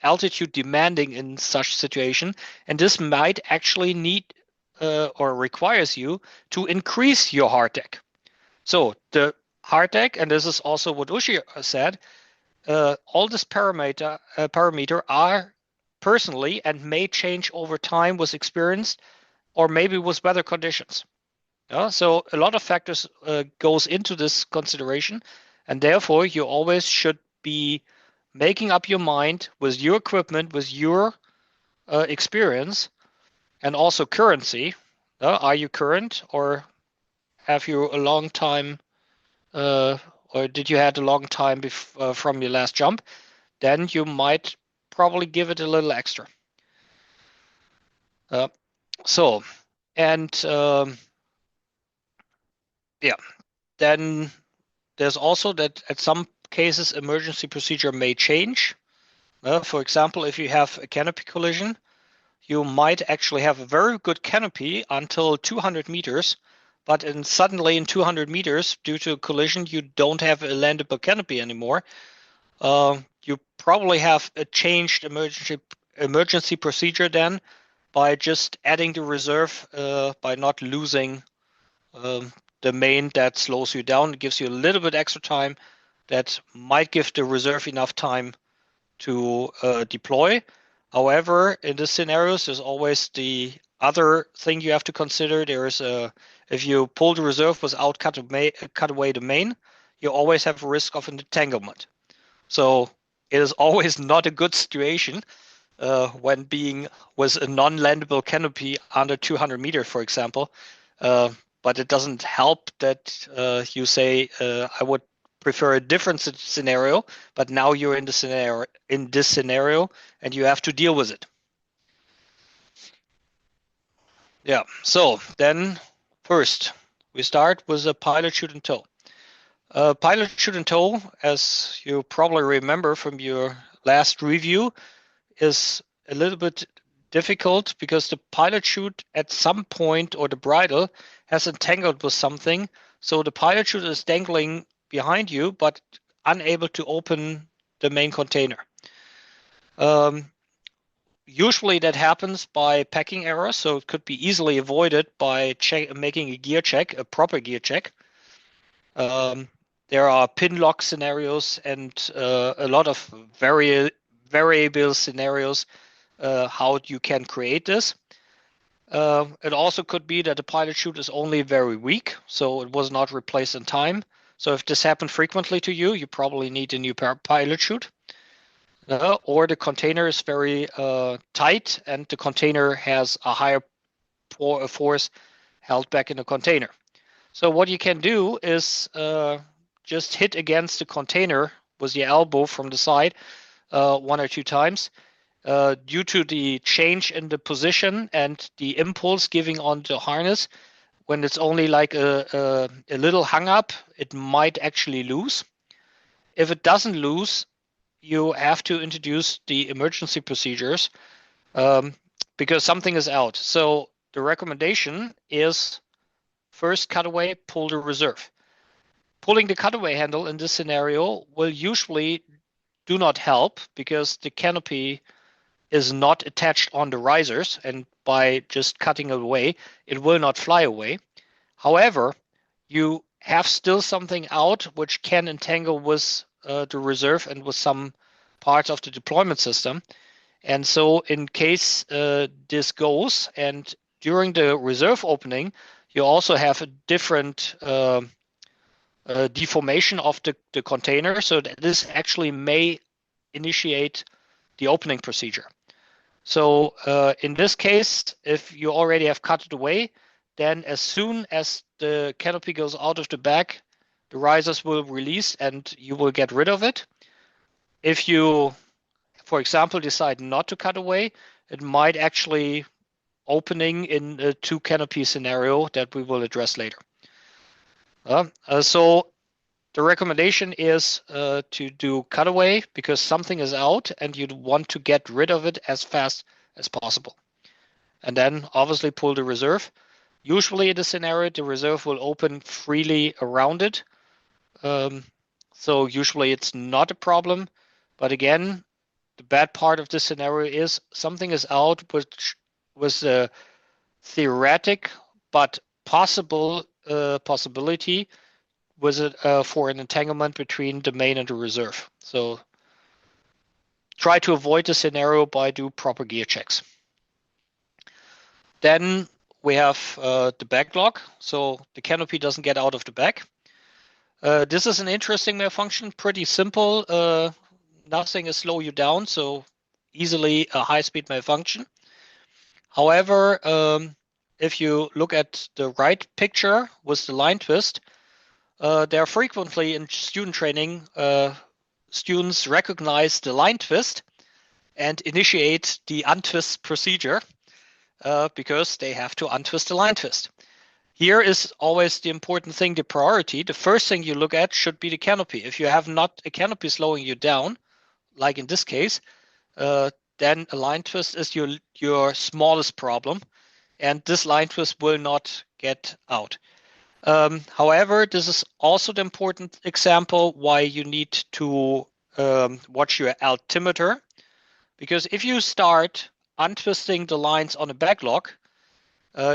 altitude demanding in such situation. And this might actually need or requires you to increase your hard deck. So the hard deck, and this is also what Ushi said, all this parameter are personally and may change over time with experience or maybe with weather conditions. So a lot of factors goes into this consideration, and therefore you always should be making up your mind with your equipment, with your experience, and also currency. Are you current, or have you a long time, or did you had a long time from your last jump? Then you might probably give it a little extra. Then there's also that at some cases emergency procedure may change. For example, if you have a canopy collision, you might actually have a very good canopy until 200 meters, but suddenly in 200 meters, due to a collision, you don't have a landable canopy anymore. You probably have a changed emergency procedure then by just adding the reserve by not losing the main that slows you down. It gives you a little bit extra time that might give the reserve enough time to deploy. However, in this scenarios, there's always the other thing you have to consider. There's if you pull the reserve without cut away the main, you always have a risk of an entanglement. So it is always not a good situation when being with a non-landable canopy under 200 meters, for example. But it doesn't help that you say I would prefer a different scenario, but now you're in this scenario and you have to deal with it. Yeah. So then first we start with a pilot chute and tow. Pilot chute and tow, as you probably remember from your last review, is a little bit difficult because the pilot chute at some point, or the bridle, has entangled with something. So the pilot chute is dangling behind you, but unable to open the main container. Usually that happens by packing error, so it could be easily avoided by making a gear check, a proper gear check. There are pin lock scenarios and a lot of variable scenarios how you can create this. It also could be that the pilot chute is only very weak, so it was not replaced in time. So if this happened frequently to you, you probably need a new pilot chute. Or the container is very tight and the container has a higher force held back in the container. So what you can do is just hit against the container with your elbow from the side 1 or 2 times. Due to the change in the position and the impulse giving on the harness, when it's only like a little hung up, it might actually lose. If it doesn't lose, you have to introduce the emergency procedures because something is out. So the recommendation is first cutaway, pull the reserve. Pulling the cutaway handle in this scenario will usually do not help because the canopy is not attached on the risers, and by just cutting it away, it will not fly away. However, you have still something out which can entangle with the reserve and with some parts of the deployment system. And so in case this goes, and during the reserve opening, you also have a different deformation of the container, so that this actually may initiate the opening procedure. So in this case, if you already have cut it away, then as soon as the canopy goes out of the bag, the risers will release and you will get rid of it. If you, for example, decide not to cut away, it might actually opening in a two canopy scenario that we will address later. So the recommendation is to do cutaway because something is out and you want to get rid of it as fast as possible. And then obviously pull the reserve. Usually in this scenario, the reserve will open freely around it. So usually it's not a problem. But again, the bad part of this scenario is something is out, which was a theoretic but possible possibility was it for an entanglement between the main and the reserve. So try to avoid the scenario by do proper gear checks. Then we have the backlog, so the canopy doesn't get out of the bag. This is an interesting malfunction, pretty simple. Nothing is slow you down, so easily a high-speed malfunction. However, if you look at the right picture with the line twist, there are frequently in student training, students recognize the line twist and initiate the untwist procedure because they have to untwist the line twist. Here is always the important thing, the priority. The first thing you look at should be the canopy. If you have not a canopy slowing you down, like in this case, then a line twist is your smallest problem, and this line twist will not get out. However, this is also the important example why you need to watch your altimeter, because if you start untwisting the lines on a backlog,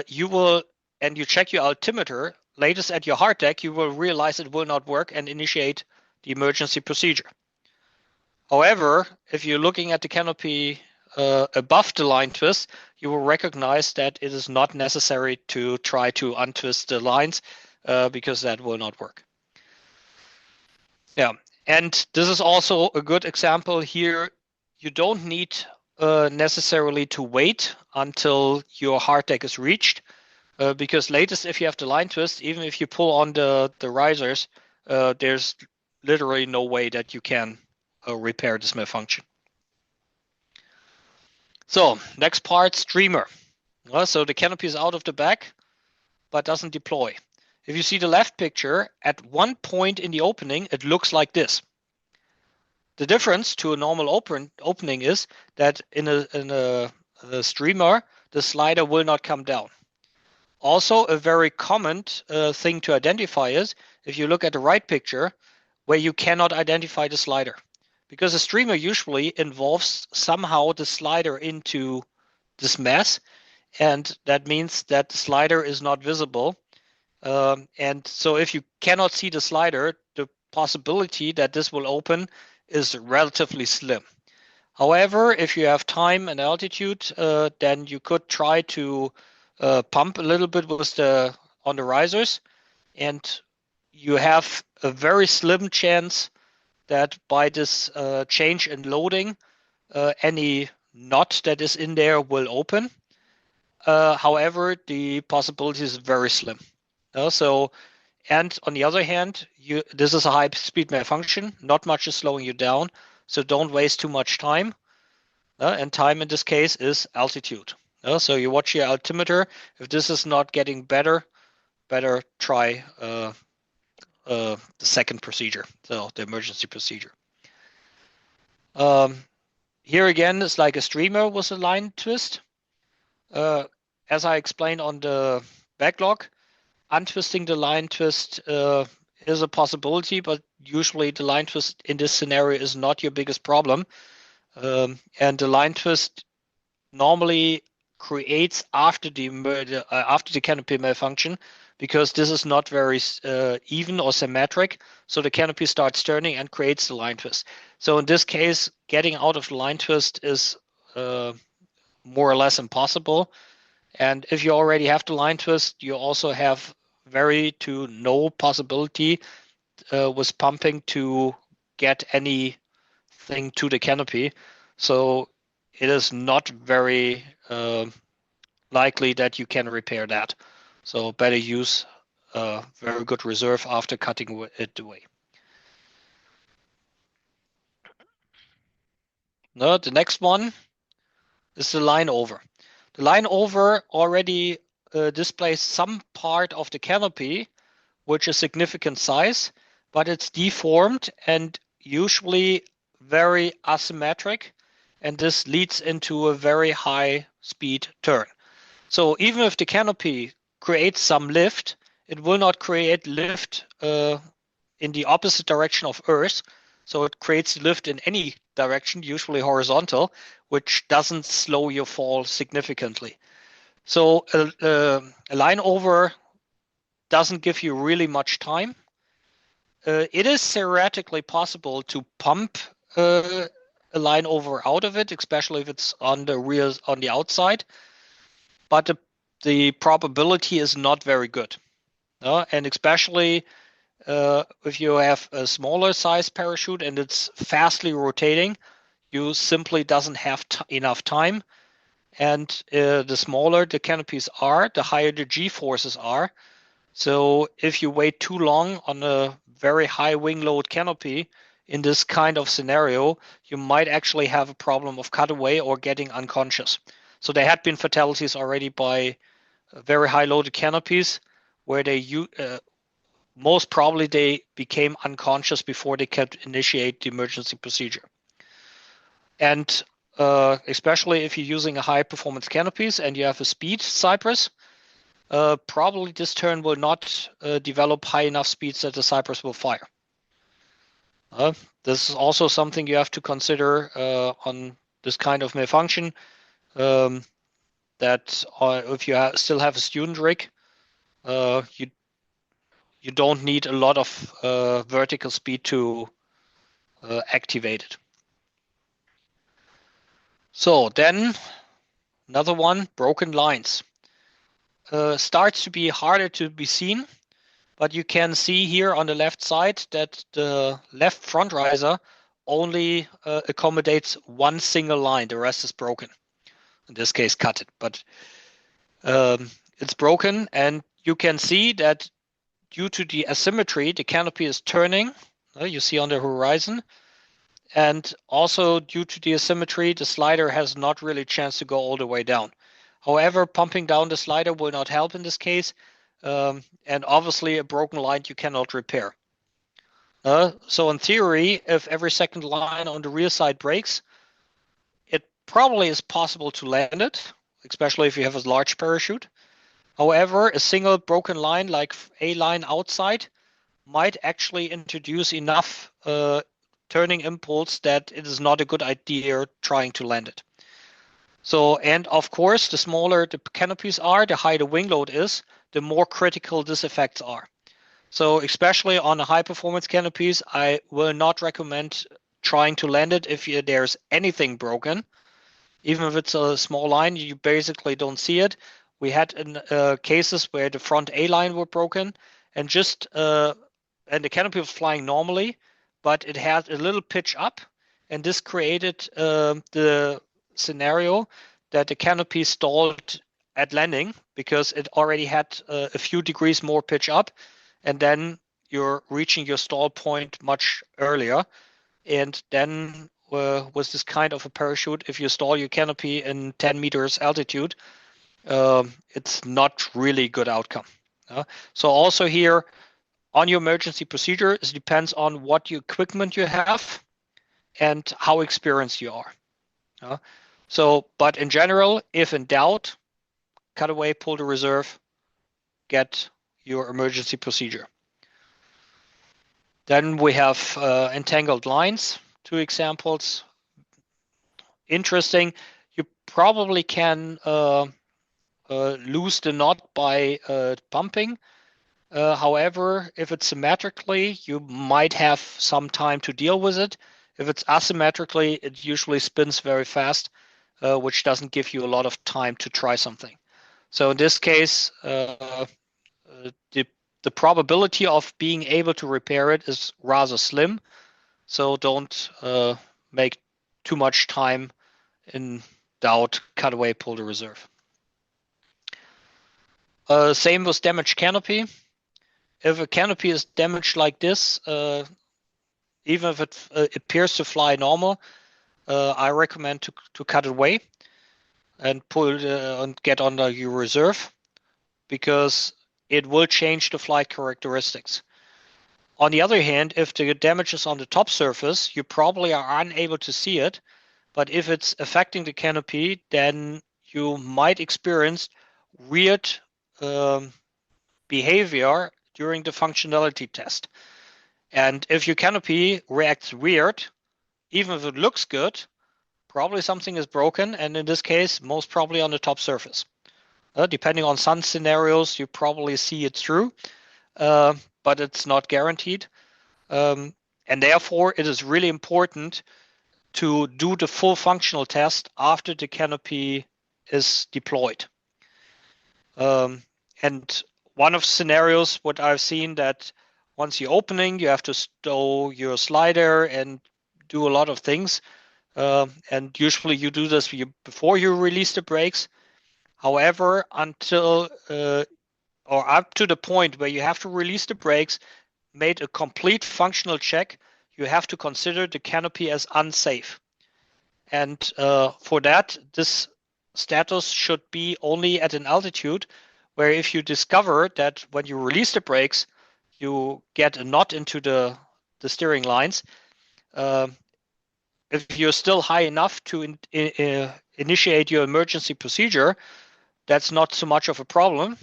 you will, and you check your altimeter, latest at your hard deck, you will realize it will not work and initiate the emergency procedure. However, if you're looking at the canopy above the line twist, you will recognize that it is not necessary to try to untwist the lines because that will not work. Yeah, and this is also a good example here. You don't need necessarily to wait until your hard deck is reached because latest if you have the line twist, even if you pull on the risers, there's literally no way that you can repair this malfunction. So next part, streamer. So the canopy is out of the bag, but doesn't deploy. If you see the left picture, at one point in the opening, it looks like this. The difference to a normal opening is that in a streamer, the slider will not come down. Also, a very common thing to identify is if you look at the right picture, where you cannot identify the slider. Because a streamer usually involves somehow the slider into this mess, and that means that the slider is not visible. And so if you cannot see the slider, the possibility that this will open is relatively slim. However, if you have time and altitude, then you could try to pump a little bit with on the risers, and you have a very slim chance that by this change in loading, any knot that is in there will open. However, the possibility is very slim. And on the other hand, this is a high-speed malfunction. Not much is slowing you down, so don't waste too much time. And time in this case is altitude. So you watch your altimeter. If this is not getting better try the second procedure, so the emergency procedure. Here again, it's like a streamer with a line twist. As I explained on the backlog, untwisting the line twist is a possibility, but usually the line twist in this scenario is not your biggest problem. And the line twist normally creates after the canopy malfunction, because this is not very even or symmetric. So the canopy starts turning and creates the line twist. So in this case, getting out of the line twist is more or less impossible. And if you already have the line twist, you also have very to no possibility with pumping to get anything to the canopy. So it is not very likely that you can repair that. So better use a very good reserve after cutting it away. No, the next one is the line over. The line over already displays some part of the canopy, which is significant size, but it's deformed and usually very asymmetric, and this leads into a very high speed turn. So even if the canopy creates some lift, it will not create lift in the opposite direction of Earth. So it creates lift in any direction, usually horizontal, which doesn't slow your fall significantly. So a line over doesn't give you really much time. It is theoretically possible to pump a line over out of it, especially if it's on the outside, but the probability is not very good. And especially if you have a smaller size parachute and it's fastly rotating, you simply doesn't have enough time. And the smaller the canopies are, the higher the G-forces are. So if you wait too long on a very high wing load canopy in this kind of scenario, you might actually have a problem of cutaway or getting unconscious. So there had been fatalities already by very high loaded canopies where they most probably they became unconscious before they could initiate the emergency procedure. And especially if you're using a high performance canopies and you have a speed Cypress, probably this turn will not develop high enough speeds that the Cypress will fire. This is also something you have to consider on this kind of malfunction, that if you still have a student rig, you don't need a lot of vertical speed to activate it. So then another one, broken lines. Starts to be harder to be seen, but you can see here on the left side that the left front riser only accommodates one single line. The rest is broken. In this case, cut it, but it's broken, and you can see that due to the asymmetry, the canopy is turning. You see on the horizon. And also due to the asymmetry, the slider has not really a chance to go all the way down. However, pumping down the slider will not help in this case. And obviously a broken line you cannot repair. So in theory, if every second line on the rear side breaks, it probably is possible to land it, especially if you have a large parachute. However, a single broken line like a line outside might actually introduce enough turning impulse that it is not a good idea trying to land it. So, and of course, the smaller the canopies are, the higher the wing load is, the more critical these effects are. So especially on the high performance canopies, I will not recommend trying to land it if there's anything broken. Even if it's a small line, you basically don't see it. We had cases where the front A line were broken, and and the canopy was flying normally, but it had a little pitch up, and this created the scenario that the canopy stalled at landing because it already had a few degrees more pitch up, and then you're reaching your stall point much earlier. And then with this kind of a parachute, if you stall your canopy in 10 meters altitude, it's not really good outcome. So also here on your emergency procedure, it depends on what equipment you have and how experienced you are. But in general, if in doubt, cut away, pull the reserve, get your emergency procedure. Then we have entangled lines, two examples. interesting. You probably can lose the knot by pumping. However, if it's symmetrically, you might have some time to deal with it. If it's asymmetrically, it usually spins very fast, which doesn't give you a lot of time to try something. So in this case, the probability of being able to repair it is rather slim. So don't make too much time in doubt, cut away, pull the reserve. Same with damaged canopy. If a canopy is damaged like this, even if it appears to fly normal, I recommend to cut it away and pull and get under your reserve, because it will change the flight characteristics. On the other hand, if the damage is on the top surface, you probably are unable to see it. But if it's affecting the canopy, then you might experience weird behavior during the functionality test. And if your canopy reacts weird, even if it looks good, probably something is broken. And in this case, most probably on the top surface. Depending on sun scenarios, you probably see it through, but it's not guaranteed. And therefore, it is really important to do the full functional test after the canopy is deployed. And one of the scenarios, what I've seen, that once you're opening, you have to stow your slider and do a lot of things. And usually you do this before you release the brakes. However, until or up to the point where you have to release the brakes, made a complete functional check, you have to consider the canopy as unsafe. And for that, this status should be only at an altitude where if you discover that when you release the brakes, you get a knot into the steering lines, if you're still high enough to initiate your emergency procedure, that's not so much of a problem.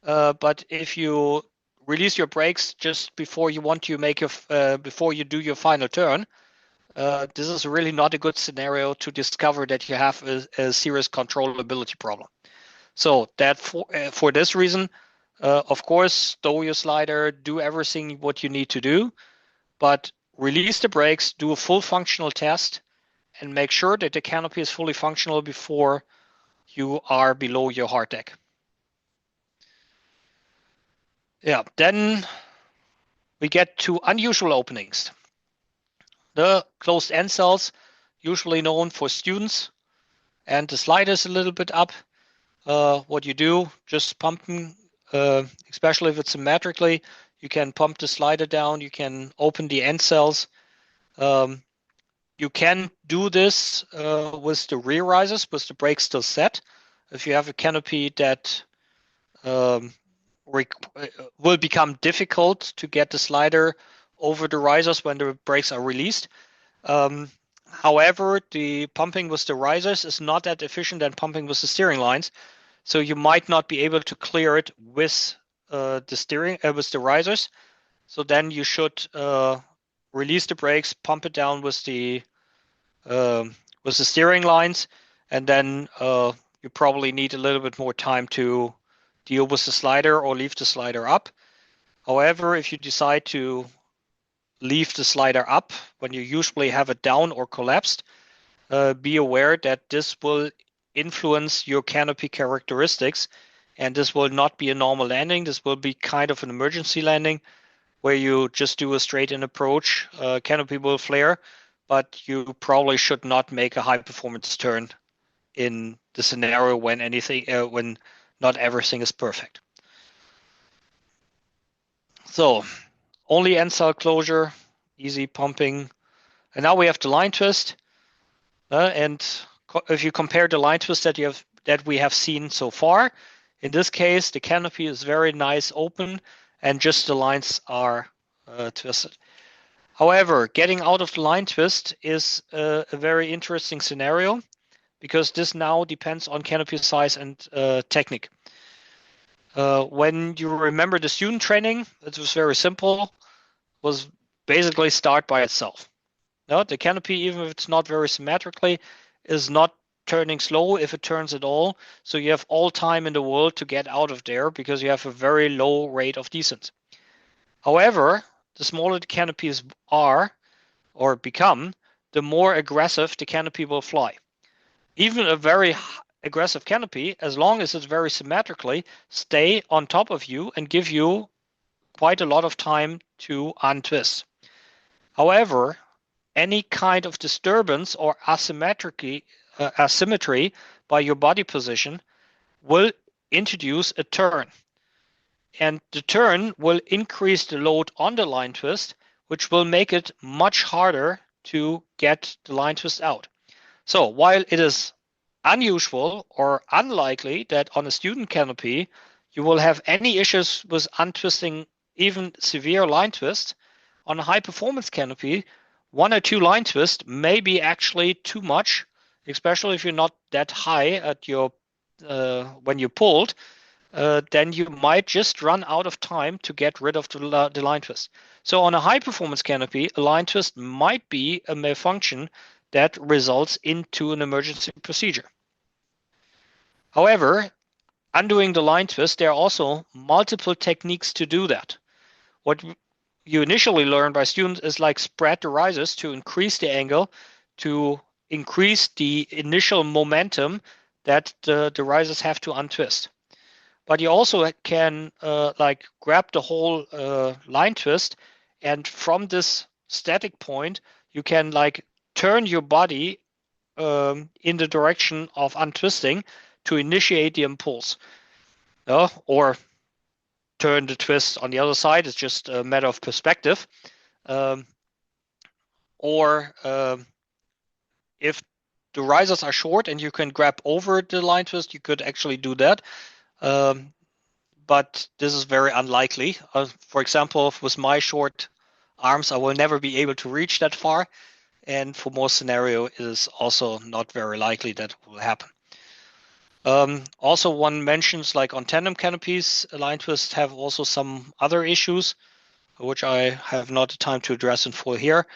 But if you release your brakes just before you want to make before you do your final turn, this is really not a good scenario to discover that you have a serious controllability problem. So that for this reason, of course, stow your slider, do everything what you need to do, but release the brakes, do a full functional test, and make sure that the canopy is fully functional before you are below your hard deck. Yeah, then we get to unusual openings. The closed end cells, usually known for students, and the slider is a little bit up. What you do, just pumping, especially if it's symmetrically, you can pump the slider down, you can open the end cells. You can do this with the rear risers, with the brakes still set. If you have a canopy that will become difficult to get the slider over the risers when the brakes are released. However, the pumping with the risers is not that efficient than pumping with the steering lines, so you might not be able to clear it with with the risers. So then you should release the brakes, pump it down with the steering lines, and then you probably need a little bit more time to deal with the slider or leave the slider up. However, if you decide to leave the slider up when you usually have it down or collapsed, be aware that this will influence your canopy characteristics, and this will not be a normal landing. This will be kind of an emergency landing where you just do a straight in approach. Canopy will flare, but you probably should not make a high performance turn in the scenario when when not everything is perfect. So only end cell closure, easy pumping. And now we have the line twist. And if you compare the line twist that we have seen so far, in this case, the canopy is very nice open and just the lines are twisted. However, getting out of the line twist is a very interesting scenario, because this now depends on canopy size and technique. When you remember the student training, it was very simple, was basically start by itself. No, the canopy, even if it's not very symmetrically, is not turning slow if it turns at all. So you have all time in the world to get out of there because you have a very low rate of descent. However, the smaller the canopies are or become, the more aggressive the canopy will fly. Even a very aggressive canopy, as long as it's very symmetrically, stay on top of you and give you quite a lot of time to untwist. However, any kind of disturbance or asymmetry by your body position will introduce a turn. And the turn will increase the load on the line twist, which will make it much harder to get the line twist out. So while it is unusual or unlikely that on a student canopy you will have any issues with untwisting even severe line twist, on a high performance canopy, 1 or 2 line twists may be actually too much, especially if you're not that high at your when you pulled. Then you might just run out of time to get rid of the line twist. So on a high performance canopy, a line twist might be a malfunction that results into an emergency procedure. However, undoing the line twist, there are also multiple techniques to do that. What you initially learn by students is like spread the risers to increase the angle, to increase the initial momentum that the risers have to untwist. But you also can like grab the whole line twist, and from this static point, you can like turn your body in the direction of untwisting to initiate the impulse. Or turn the twist on the other side. It's just a matter of perspective. Or if the risers are short and you can grab over the line twist, you could actually do that. But this is very unlikely. For example, with my short arms, I will never be able to reach that far. And for most scenario, it is also not very likely that will happen. Also, one mentions like on tandem canopies, line twists have also some other issues, which I have not the time to address in full here.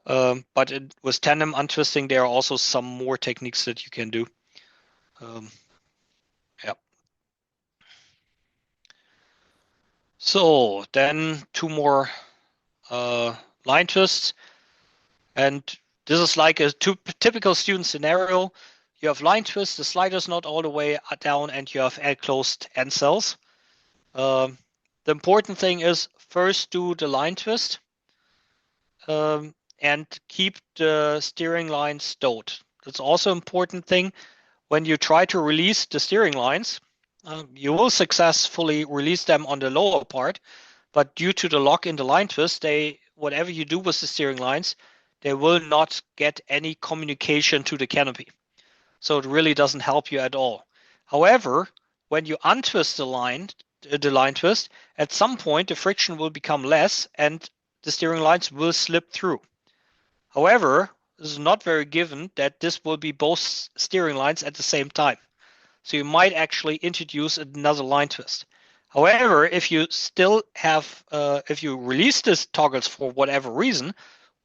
But with tandem untwisting, there are also some more techniques that you can do. Yeah. So then 2 more line twists. And this is like a typical student scenario. You have line twist, the slider's not all the way down, and you have closed end cells. The important thing is first do the line twist and keep the steering line stowed. That's also an important thing. When you try to release the steering lines, you will successfully release them on the lower part, but due to the lock in the line twist, whatever you do with the steering lines, they will not get any communication to the canopy. So it really doesn't help you at all. However, when you untwist the line twist, at some point the friction will become less and the steering lines will slip through. However, this is not very given that this will be both steering lines at the same time. So you might actually introduce another line twist. However, if you still have, if you release these toggles for whatever reason,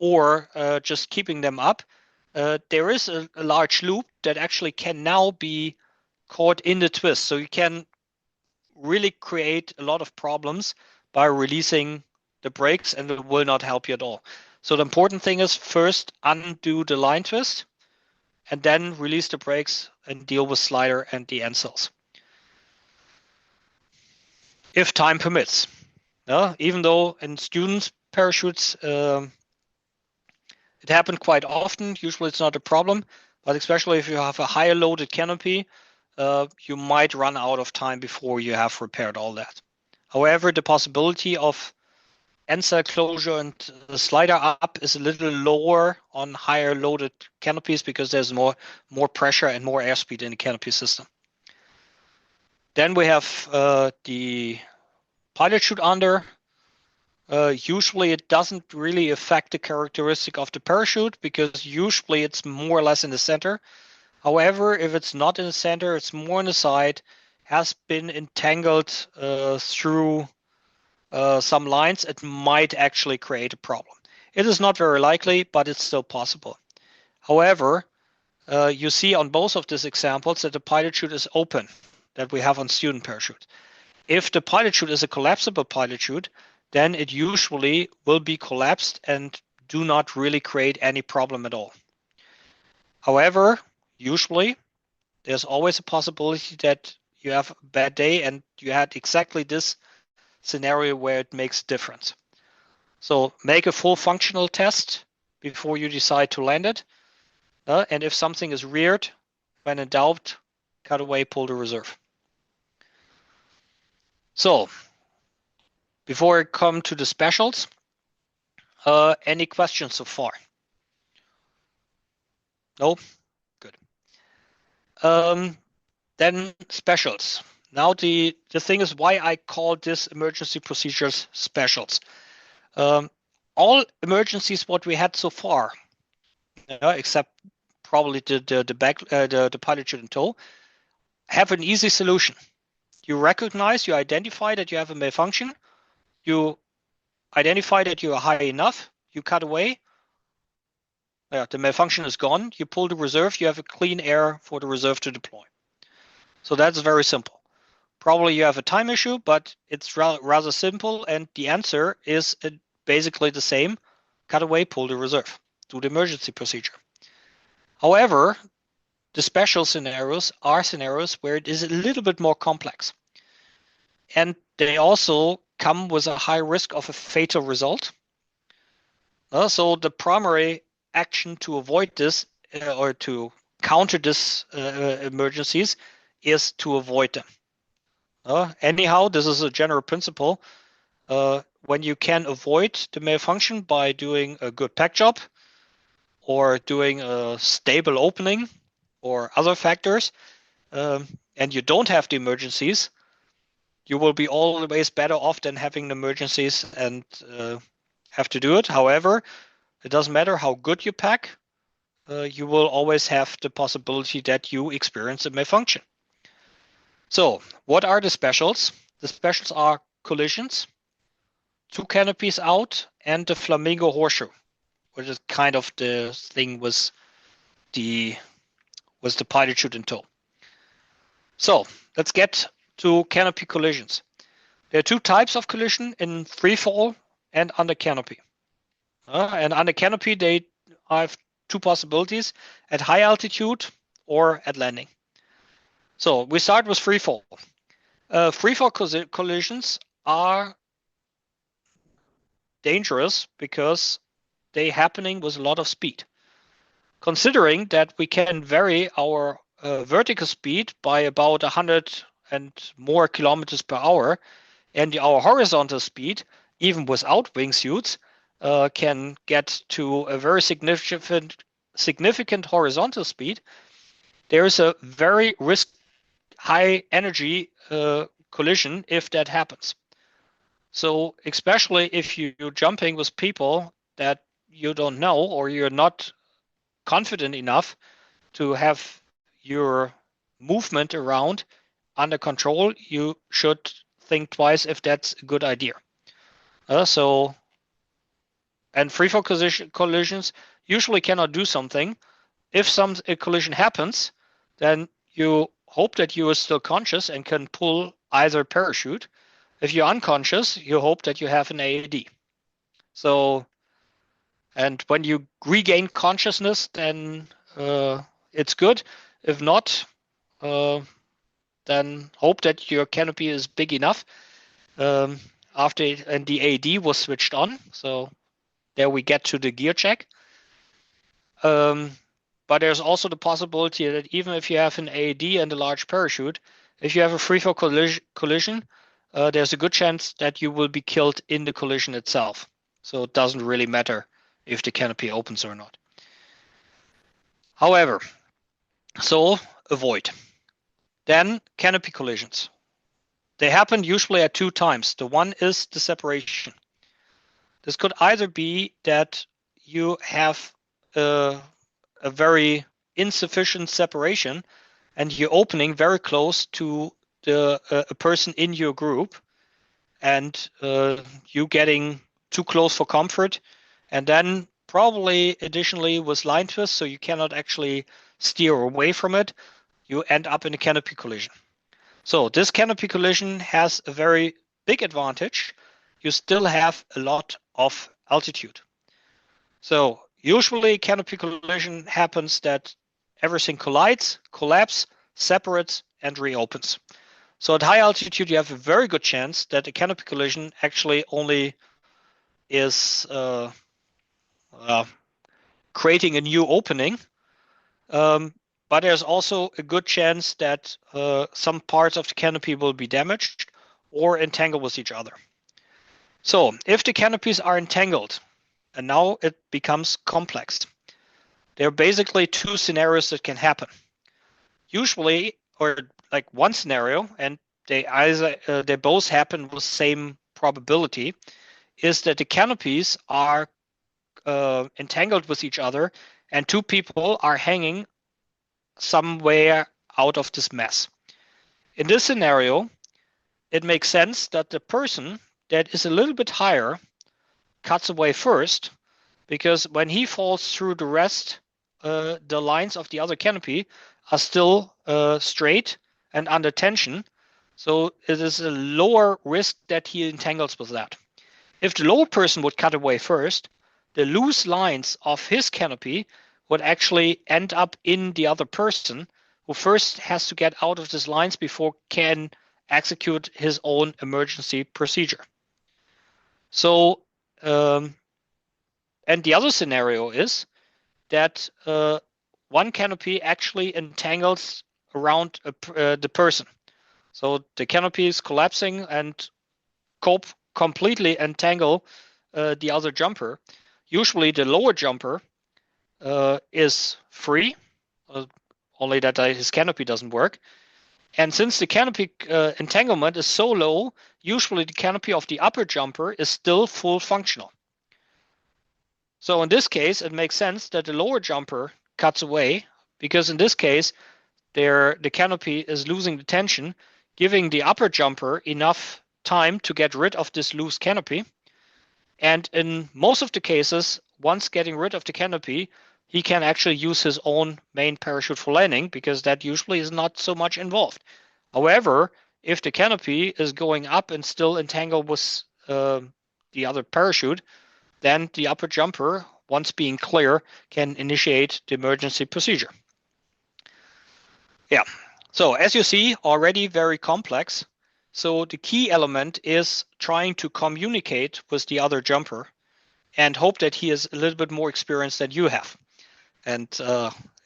or just keeping them up, there is a large loop that actually can now be caught in the twist. So you can really create a lot of problems by releasing the brakes, and it will not help you at all. So the important thing is first undo the line twist and then release the brakes and deal with slider and the end cells. If time permits. Even though in students' parachutes, it happened quite often. Usually it's not a problem, but especially if you have a higher loaded canopy, you might run out of time before you have repaired all that. However, the possibility of end cell closure and slider up is a little lower on higher loaded canopies because there's more pressure and more airspeed in the canopy system. Then we have the pilot chute under. Usually it doesn't really affect the characteristic of the parachute because usually it's more or less in the center. However, if it's not in the center, it's more on the side, has been entangled through some lines, it might actually create a problem. It is not very likely, but it's still possible. However, you see on both of these examples that the pilot chute is open, that we have on student parachute. If the pilot chute is a collapsible pilot chute, then it usually will be collapsed and do not really create any problem at all. However, usually there's always a possibility that you have a bad day and you had exactly this scenario where it makes a difference. So make a full functional test before you decide to land it. And if something is reared, when in doubt, cut away, pull the reserve. So before I come to the specials, any questions so far? No? Good. Then specials. Now the thing is why I call this emergency procedures specials. All emergencies what we had so far, except probably the pilot chute in tow, have an easy solution. You recognize, you identify that you have a malfunction, you identify that you are high enough, you cut away, the malfunction is gone, you pull the reserve, you have a clean air for the reserve to deploy. So that's very simple. Probably you have a time issue, but it's rather simple, and the answer is basically the same. Cut away, pull the reserve, do the emergency procedure. However, the special scenarios are scenarios where it is a little bit more complex. And they also come with a high risk of a fatal result. So the primary action to avoid this or to counter this emergencies is to avoid them. Anyhow, this is a general principle. When you can avoid the malfunction by doing a good pack job or doing a stable opening or other factors, and you don't have the emergencies, you will be always better off than having the emergencies and have to do it. However, it doesn't matter how good you pack, you will always have the possibility that you experience a malfunction. So what are the specials? The specials are collisions, 2 canopies out, and the flamingo horseshoe, which is kind of the thing with the pilot chute in tow. So let's get to canopy collisions. There are 2 types of collision in free fall and under canopy. And under canopy, they have 2 possibilities, at high altitude or at landing. So we start with free fall. Free fall collisions are dangerous because they're happening with a lot of speed. Considering that we can vary our vertical speed by about 100 and more kilometers per hour, and our horizontal speed, even without wingsuits, can get to a very significant horizontal speed, there is a very high energy collision if that happens. So especially if you're jumping with people that you don't know or you're not confident enough to have your movement around under control, you should think twice if that's a good idea. And free fall collisions usually cannot do something. If a collision happens, then you hope that you are still conscious and can pull either parachute. If you're unconscious, you hope that you have an AED. So, and when you regain consciousness, then it's good. If not, then hope that your canopy is big enough and the AED was switched on. So there we get to the gear check. But there's also the possibility that even if you have an AED and a large parachute, if you have a free fall collision, there's a good chance that you will be killed in the collision itself. So it doesn't really matter if the canopy opens or not. However, so avoid. Then canopy collisions. They happen usually at 2 times. The one is the separation. This could either be that you have a very insufficient separation and you're opening very close to a person in your group, and you getting too close for comfort, and then probably additionally with line twist, so you cannot actually steer away from it, you end up in a canopy collision. So this canopy collision has a very big advantage. You still have a lot of altitude. So usually canopy collision happens that everything collides, collapses, separates, and reopens. So at high altitude, you have a very good chance that a canopy collision actually only is creating a new opening. But there's also a good chance that some parts of the canopy will be damaged or entangled with each other. So if the canopies are entangled, and now it becomes complex, there are basically two scenarios that can happen. Usually, or like one scenario, and they both happen with the same probability, is that the canopies are entangled with each other and two people are hanging somewhere out of this mess. In this scenario, it makes sense that the person that is a little bit higher cuts away first, because when he falls through the rest, the lines of the other canopy are still straight and under tension. So it is a lower risk that he entangles with that. If the lower person would cut away first, the loose lines of his canopy would actually end up in the other person, who first has to get out of these lines before can execute his own emergency procedure. So, and the other scenario is that one canopy actually entangles around the person. So the canopy is collapsing and completely entangle the other jumper. Usually the lower jumper is free, only that his canopy doesn't work. And since the canopy entanglement is so low, usually the canopy of the upper jumper is still full functional. So in this case, it makes sense that the lower jumper cuts away, because in this case, the canopy is losing the tension, giving the upper jumper enough time to get rid of this loose canopy. And in most of the cases, once getting rid of the canopy, he can actually use his own main parachute for landing, because that usually is not so much involved. However, if the canopy is going up and still entangled with the other parachute, then the upper jumper, once being clear, can initiate the emergency procedure. Yeah, so as you see, already very complex. So the key element is trying to communicate with the other jumper and hope that he is a little bit more experienced than you have. And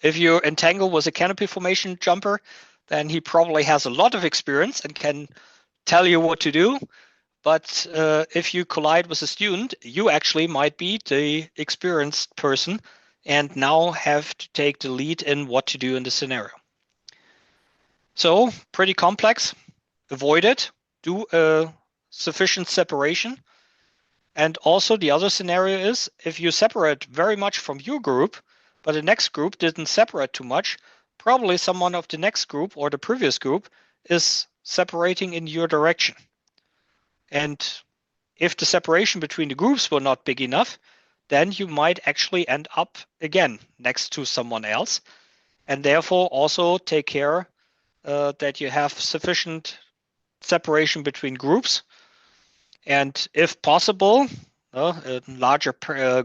if you entangle with a canopy formation jumper, then he probably has a lot of experience and can tell you what to do. But if you collide with a student, you actually might be the experienced person and now have to take the lead in what to do in the scenario. So pretty complex. Avoid it. Do a sufficient separation. And also the other scenario is if you separate very much from your group, but the next group didn't separate too much, probably someone of the next group or the previous group is separating in your direction. And if the separation between the groups were not big enough, then you might actually end up again next to someone else, and therefore also take care that you have sufficient separation between groups. And if possible, in larger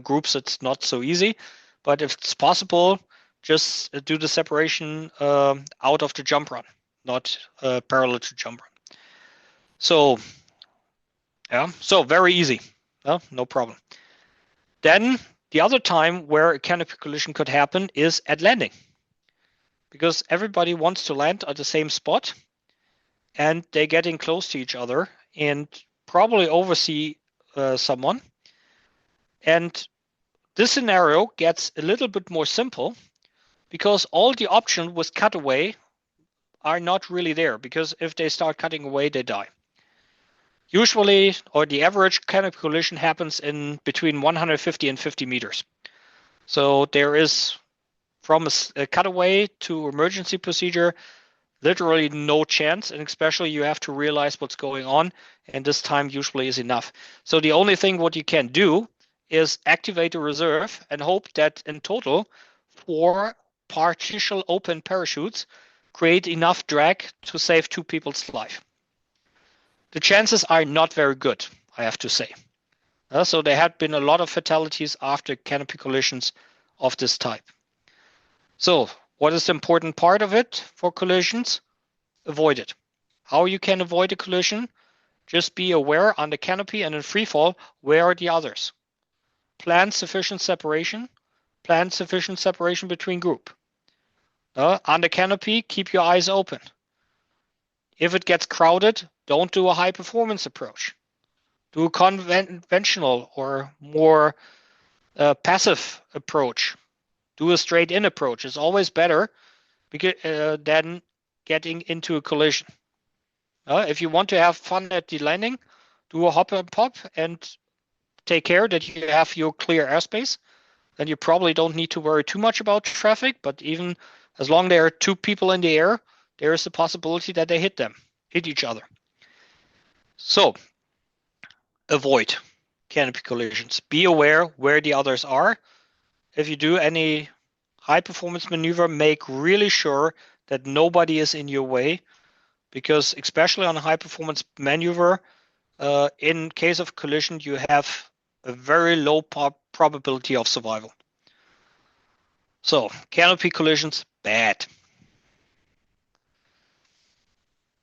groups it's not so easy, but if it's possible, just do the separation out of the jump run, not parallel to jump run. So yeah, so very easy, no problem. Then the other time where a canopy collision could happen is at landing, because everybody wants to land at the same spot and they're getting close to each other and probably oversee someone. And this scenario gets a little bit more simple because all the options with cutaway are not really there, because if they start cutting away, they die. Usually, or the average canopy collision happens in between 150 and 50 meters. So there is, from a cutaway to emergency procedure, literally no chance, and especially you have to realize what's going on, and this time usually is enough. So the only thing what you can do is activate a reserve and hope that in total 4 partial open parachutes create enough drag to save 2 people's life. The chances are not very good, I have to say. So there had been a lot of fatalities after canopy collisions of this type. So what is the important part of it for collisions? Avoid it. How you can avoid a collision? Just be aware on the canopy and in free fall, where are the others? Plan sufficient separation. Plan sufficient separation between group. On the canopy, keep your eyes open. If it gets crowded, don't do a high performance approach. Do a conventional or more passive approach. Do a straight in approach. It's always better than getting into a collision. If you want to have fun at the landing, do a hop and pop and take care that you have your clear airspace. Then you probably don't need to worry too much about traffic, but even as long as there are 2 people in the air, there is a possibility that they hit each other. So avoid canopy collisions. Be aware where the others are. If you do any high performance maneuver, make really sure that nobody is in your way, because especially on a high performance maneuver, in case of collision, you have a very low probability of survival. So canopy collisions, bad.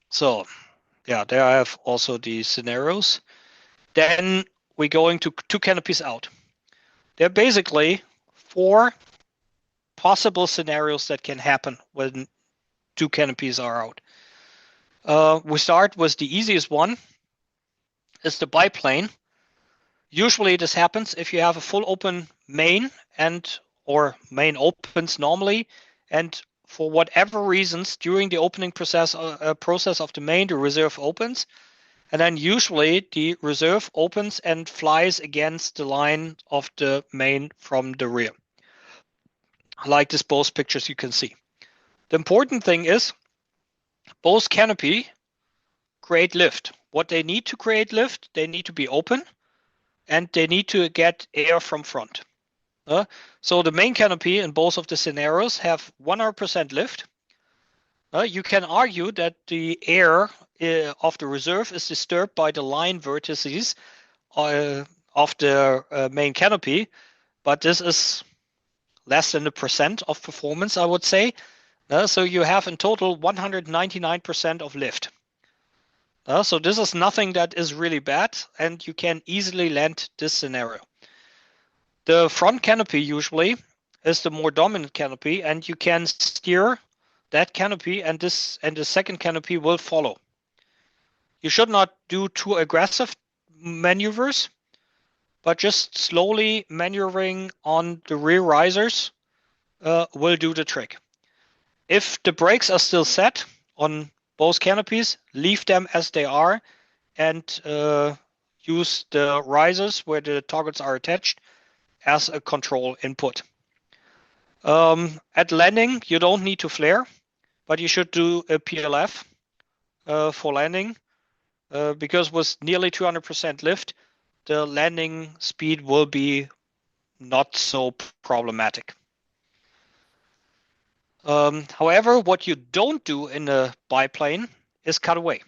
So yeah, there I have also the scenarios. Then we're going to 2 canopies out. There are basically 4 possible scenarios that can happen when 2 canopies are out. We start with the easiest one. It's the biplane. Usually this happens if you have a full open main or main opens normally, and for whatever reasons during the opening process of the main, the reserve opens, and then usually the reserve opens and flies against the line of the main from the rear. Like this both pictures you can see. The important thing is both canopy create lift. What they need to create lift, they need to be open and they need to get air from front. So the main canopy in both of the scenarios have 100% lift. You can argue that the air of the reserve is disturbed by the line vertices of the main canopy, but this is less than 1% of performance, I would say. So you have in total 199% of lift. So this is nothing that is really bad, and you can easily land this scenario. The front canopy usually is the more dominant canopy, and you can steer that canopy, and the second canopy will follow. You should not do too aggressive maneuvers, but just slowly maneuvering on the rear risers will do the trick. If the brakes are still set on both canopies, leave them as they are and use the risers where the targets are attached as a control input. At landing, you don't need to flare, but you should do a PLF for landing because with nearly 200% lift, the landing speed will be not so problematic. However, what you don't do in a biplane is cut away,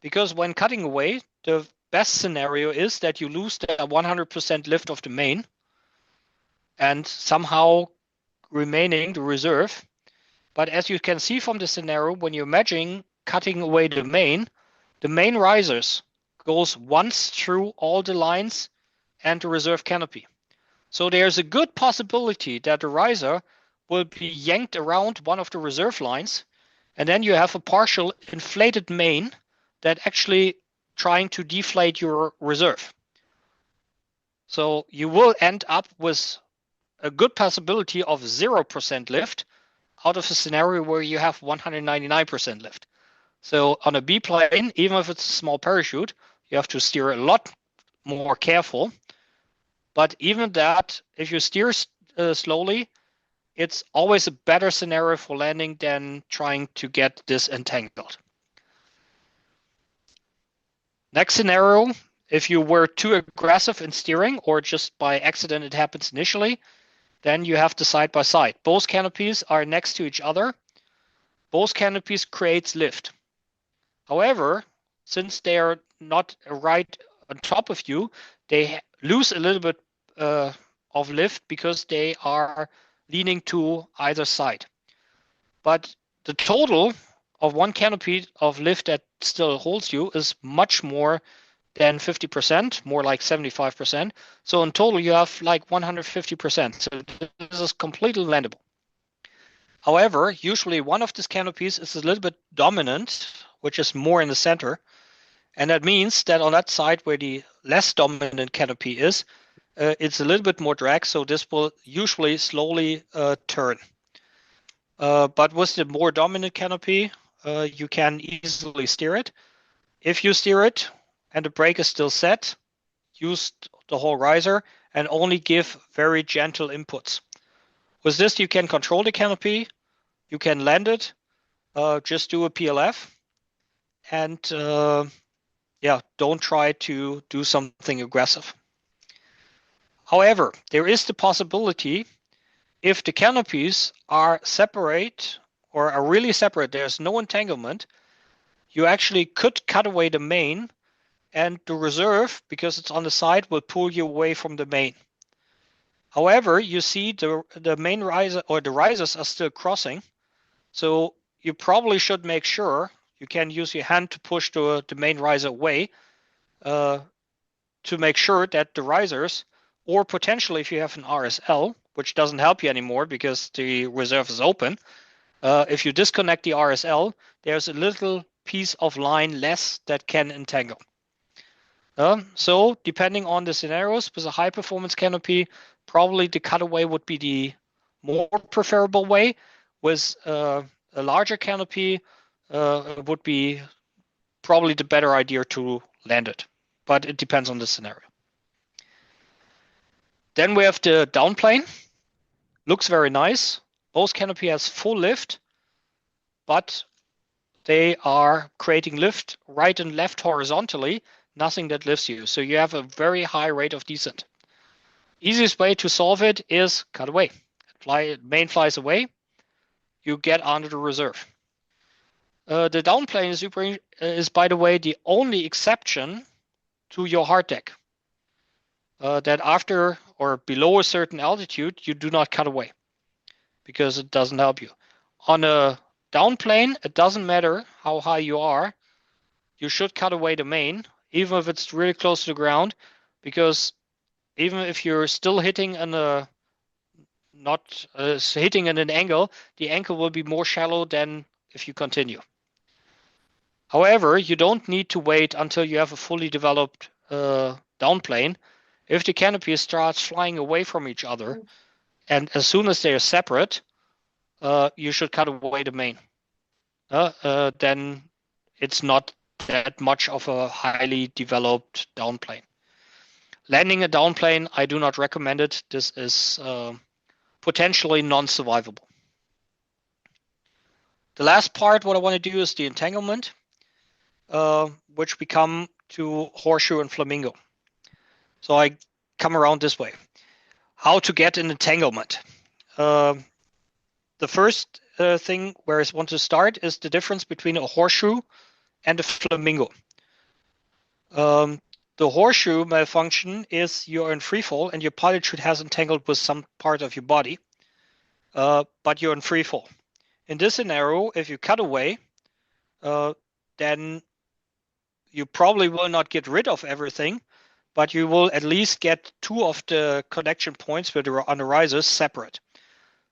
because when cutting away, the best scenario is that you lose the 100% lift of the main and somehow remaining the reserve. But as you can see from the scenario, when you're imaging cutting away the main risers goes once through all the lines and the reserve canopy. So there's a good possibility that the riser will be yanked around one of the reserve lines, and then you have a partial inflated main that actually trying to deflate your reserve. So you will end up with a good possibility of 0% lift out of a scenario where you have 199% lift. So on a biplane, even if it's a small parachute, you have to steer a lot more careful. But even that, if you steer slowly, it's always a better scenario for landing than trying to get this entangled. Next scenario, if you were too aggressive in steering or just by accident it happens initially, then you have the side by side. Both canopies are next to each other. Both canopies creates lift. However, since they are not right on top of you, they lose a little bit of lift because they are leaning to either side. But the total of one canopy of lift that still holds you is much more than 50%, more like 75%. So in total, you have like 150%. So this is completely landable. However, usually one of these canopies is a little bit dominant, which is more in the center. And that means that on that side where the less dominant canopy is, it's a little bit more drag. So this will usually slowly turn. But with the more dominant canopy, you can easily steer it. If you steer it and the brake is still set, use the whole riser and only give very gentle inputs. With this, you can control the canopy, you can land it, just do a PLF, and yeah, don't try to do something aggressive. However, there is the possibility, if the canopies are separate or are really separate, there's no entanglement, you actually could cut away the main, and the reserve, because it's on the side, will pull you away from the main. However, you see the main riser or the risers are still crossing, so you probably should make sure you can use your hand to push the main riser away to make sure that the risers, or potentially if you have an RSL, which doesn't help you anymore because the reserve is open, if you disconnect the RSL, there's a little piece of line less that can entangle. So depending on the scenarios, with a high performance canopy, probably the cutaway would be the more preferable way. With a larger canopy, it would be probably the better idea to land it, but it depends on the scenario. Then we have the downplane. Looks very nice. Both canopy has full lift, but they are creating lift right and left horizontally, nothing that lifts you. So you have a very high rate of descent. Easiest way to solve it is cut away. Main flies away, you get under the reserve. The downplane is, by the way, the only exception to your hard deck. That after or below a certain altitude, you do not cut away because it doesn't help you. On a downplane, it doesn't matter how high you are, you should cut away the main, even if it's really close to the ground, because even if you're still hitting in a not hitting in an angle, the angle will be more shallow than if you continue. However, you don't need to wait until you have a fully developed downplane. If the canopy starts flying away from each other, and as soon as they are separate, you should cut away the main. Then it's not that much of a highly developed downplane. Landing a downplane, I do not recommend it. This is potentially non-survivable. The last part, what I want to do is the entanglement, which we come to horseshoe and flamingo. So I come around this way. How to get an entanglement. The first thing where I want to start is the difference between a horseshoe and a flamingo. The horseshoe malfunction is you're in free fall and your pilot chute has entangled with some part of your body, but you're in free fall. In this scenario, if you cut away, then you probably will not get rid of everything, but you will at least get two of the connection points on the risers separate.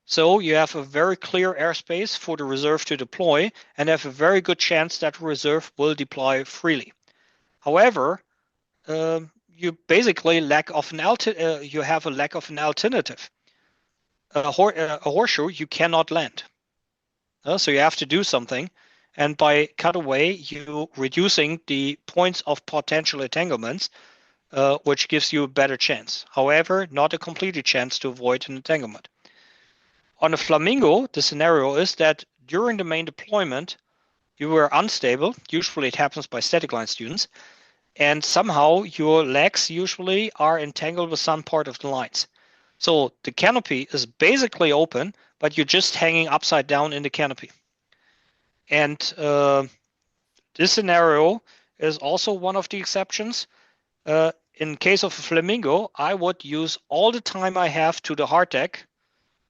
So you have a very clear airspace for the reserve to deploy and have a very good chance that reserve will deploy freely. However, you basically you have a lack of an alternative. A horseshoe you cannot land. So you have to do something. And by cutaway, you reducing the points of potential entanglements, which gives you a better chance. However, not a complete chance to avoid an entanglement. On a flamingo, the scenario is that during the main deployment, you were unstable. Usually it happens by static line students. And somehow your legs usually are entangled with some part of the lines. So the canopy is basically open, but you're just hanging upside down in the canopy. And this scenario is also one of the exceptions. In case of a flamingo, I would use all the time I have to the hard deck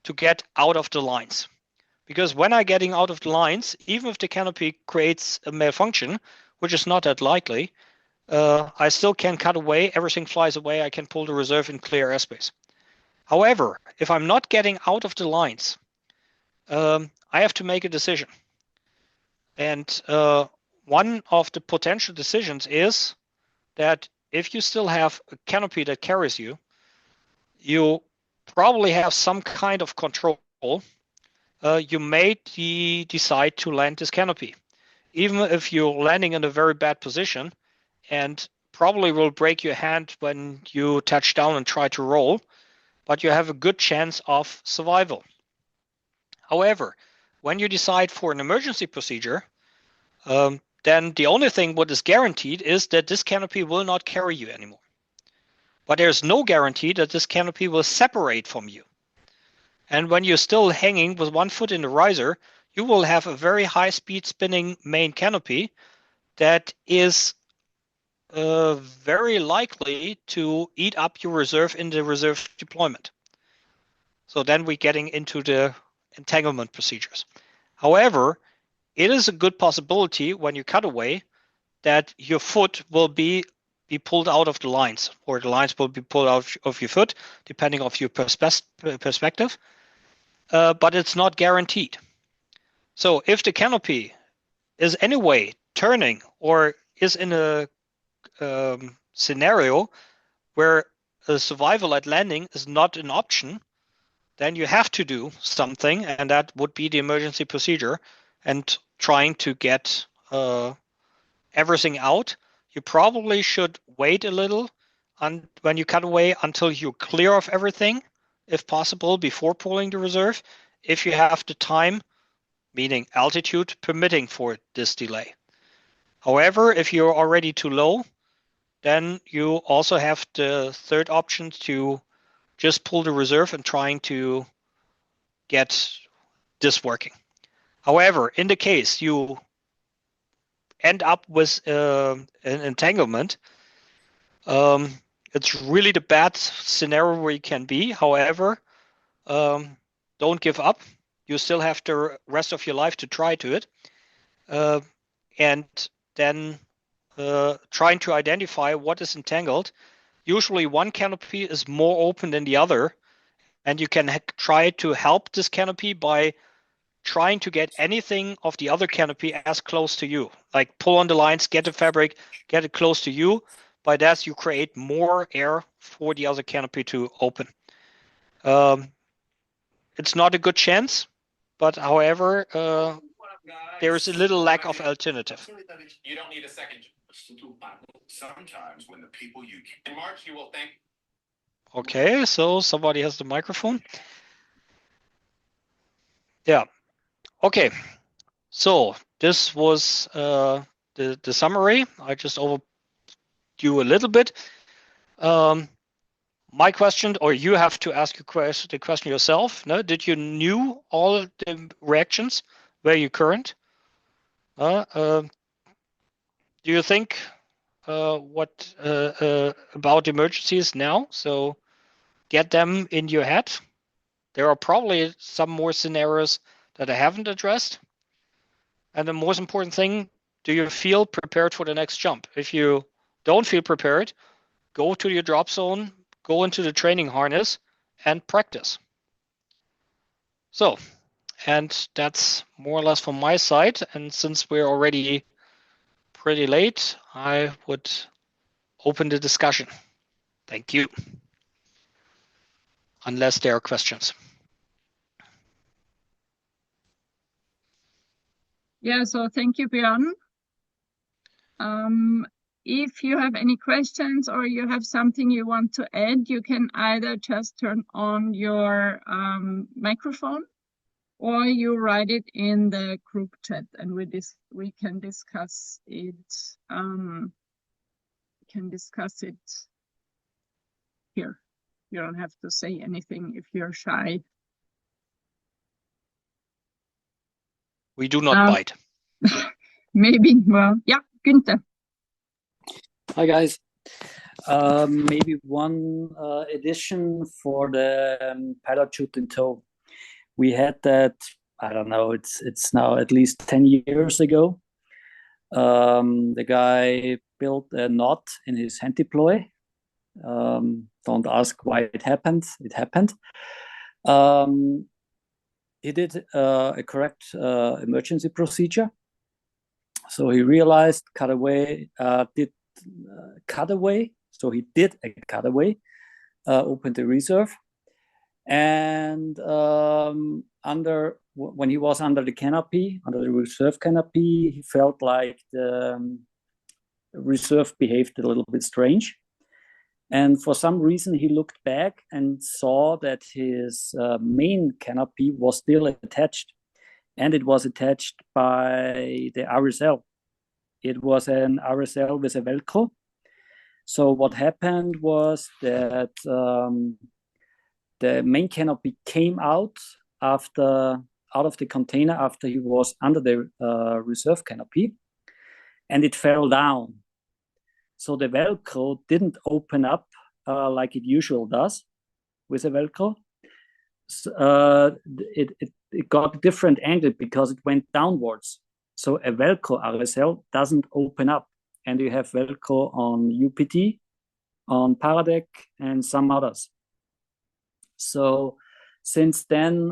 to get out of the lines. Because when I'm getting out of the lines, even if the canopy creates a malfunction, which is not that likely, I still can cut away, everything flies away, I can pull the reserve and clear airspace. However, if I'm not getting out of the lines, I have to make a decision. And one of the potential decisions is that if you still have a canopy that carries you, you probably have some kind of control. You may decide to land this canopy, even if you're landing in a very bad position and probably will break your hand when you touch down and try to roll, but you have a good chance of survival. However, when you decide for an emergency procedure, then the only thing what is guaranteed is that this canopy will not carry you anymore. But there's no guarantee that this canopy will separate from you. And when you're still hanging with one foot in the riser, you will have a very high speed spinning main canopy that is very likely to eat up your reserve in the reserve deployment. So then we're getting into the entanglement procedures. However, it is a good possibility when you cut away that your foot will be pulled out of the lines, or the lines will be pulled out of your foot, depending on your perspective. But it's not guaranteed. So if the canopy is anyway turning or is in a scenario where a survival at landing is not an option, then you have to do something, and that would be the emergency procedure and trying to get everything out. You probably should wait a little when you cut away until you're clear of everything, if possible, before pulling the reserve, if you have the time, meaning altitude, permitting for this delay. However, if you're already too low, then you also have the third option to just pull the reserve and trying to get this working. However, in the case you end up with an entanglement, it's really the bad scenario where you can be. However, don't give up. You still have the rest of your life to try to it. And then trying to identify what is entangled. Usually one canopy is more open than the other, and you can try to help this canopy by trying to get anything of the other canopy as close to you. Like pull on the lines, get the fabric, get it close to you. By that, you create more air for the other canopy to open. It's not a good chance, but however, there is a little lack of alternative. You don't need a second. Sometimes when the people you in March, you will thank. Okay, so somebody has the microphone. Yeah. Okay. So this was the summary. I just overview a little bit. My question, or you have to ask the question yourself. No, did you knew all the reactions? Were you current? Do you think what about emergencies now? So get them in your head. There are probably some more scenarios that I haven't addressed. And the most important thing, do you feel prepared for the next jump? If you don't feel prepared, go to your drop zone, go into the training harness and practice. So, and that's more or less from my side. And since we're already pretty late, I would open the discussion. Thank you. Unless there are questions. Yeah, so thank you, Björn. If you have any questions or you have something you want to add, you can either just turn on your microphone or you write it in the group chat and we can discuss it. Here. You don't have to say anything if you're shy. We do not bite. Maybe. Well, yeah, Günther. Hi guys. Maybe one addition for the pilot chute in tow. We had that, I don't know, it's now at least 10 years ago. The guy built a knot in his hand deploy. Don't ask why it happened. It happened. He did a correct emergency procedure. So he realized cutaway, did cutaway. So he did a cutaway, opened the reserve, and when he was under the canopy, under the reserve canopy, he felt like the reserve behaved a little bit strange. And for some reason, he looked back and saw that his main canopy was still attached, and it was attached by the RSL. It was an RSL with a Velcro. So what happened was that the main canopy came out of the container after he was under the reserve canopy, and it fell down. So the Velcro didn't open up like it usually does with a Velcro. It got a different angle because it went downwards. So a Velcro RSL doesn't open up, and you have Velcro on UPT, on Paradeck, and some others. So since then,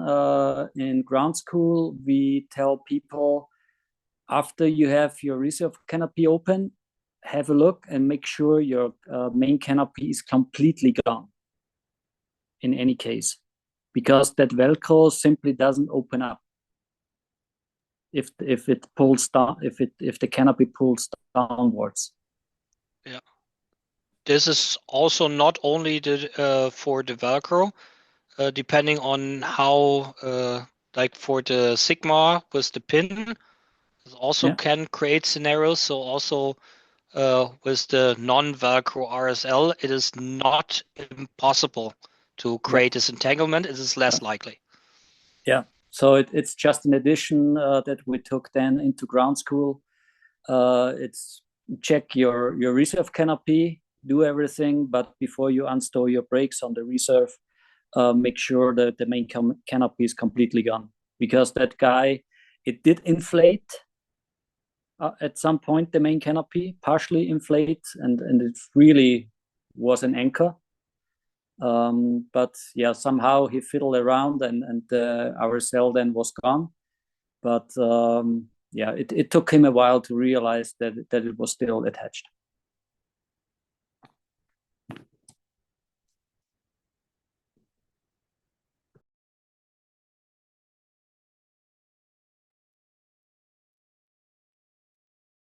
in ground school, we tell people after you have your reserve canopy open, have a look and make sure your main canopy is completely gone in any case, because that Velcro simply doesn't open up if it pulls down, if the canopy pulls downwards. Yeah, this is also not only for the Velcro, depending on how, like for the Sigma with the pin, it also can create scenarios. So also with the non-Velcro RSL, it is not impossible to create this entanglement. It is less likely. Yeah. So it's just an addition that we took then into ground school. It's check your reserve canopy, do everything, but before you install your brakes on the reserve, make sure that the main canopy is completely gone. Because that guy, it did inflate at some point, the main canopy, partially inflate, and it really was an anchor. But yeah, somehow he fiddled around and the RSL then was gone. But yeah, it took him a while to realize that it was still attached.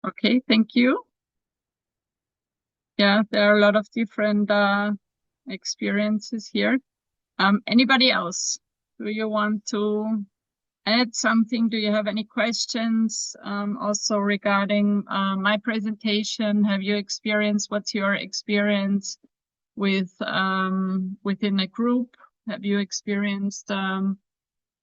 Okay, thank you. Yeah, there are a lot of different experiences here. Anybody else? Do you want to add something? Do you have any questions also regarding my presentation? Have you experienced, what's your experience with within a group? Have you experienced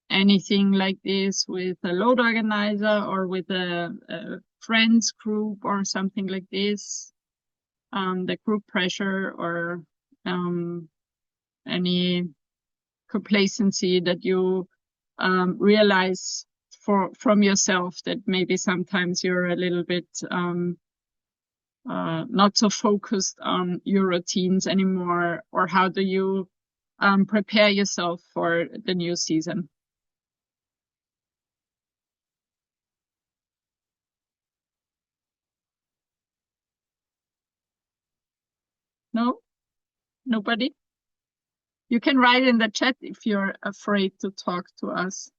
anything like this with a load organizer or with a friends group or something like this? The group pressure or any complacency that you realize from yourself that maybe sometimes you're a little bit not so focused on your routines anymore, or how do you prepare yourself for the new season? No? Nobody? You can write in the chat if you're afraid to talk to us.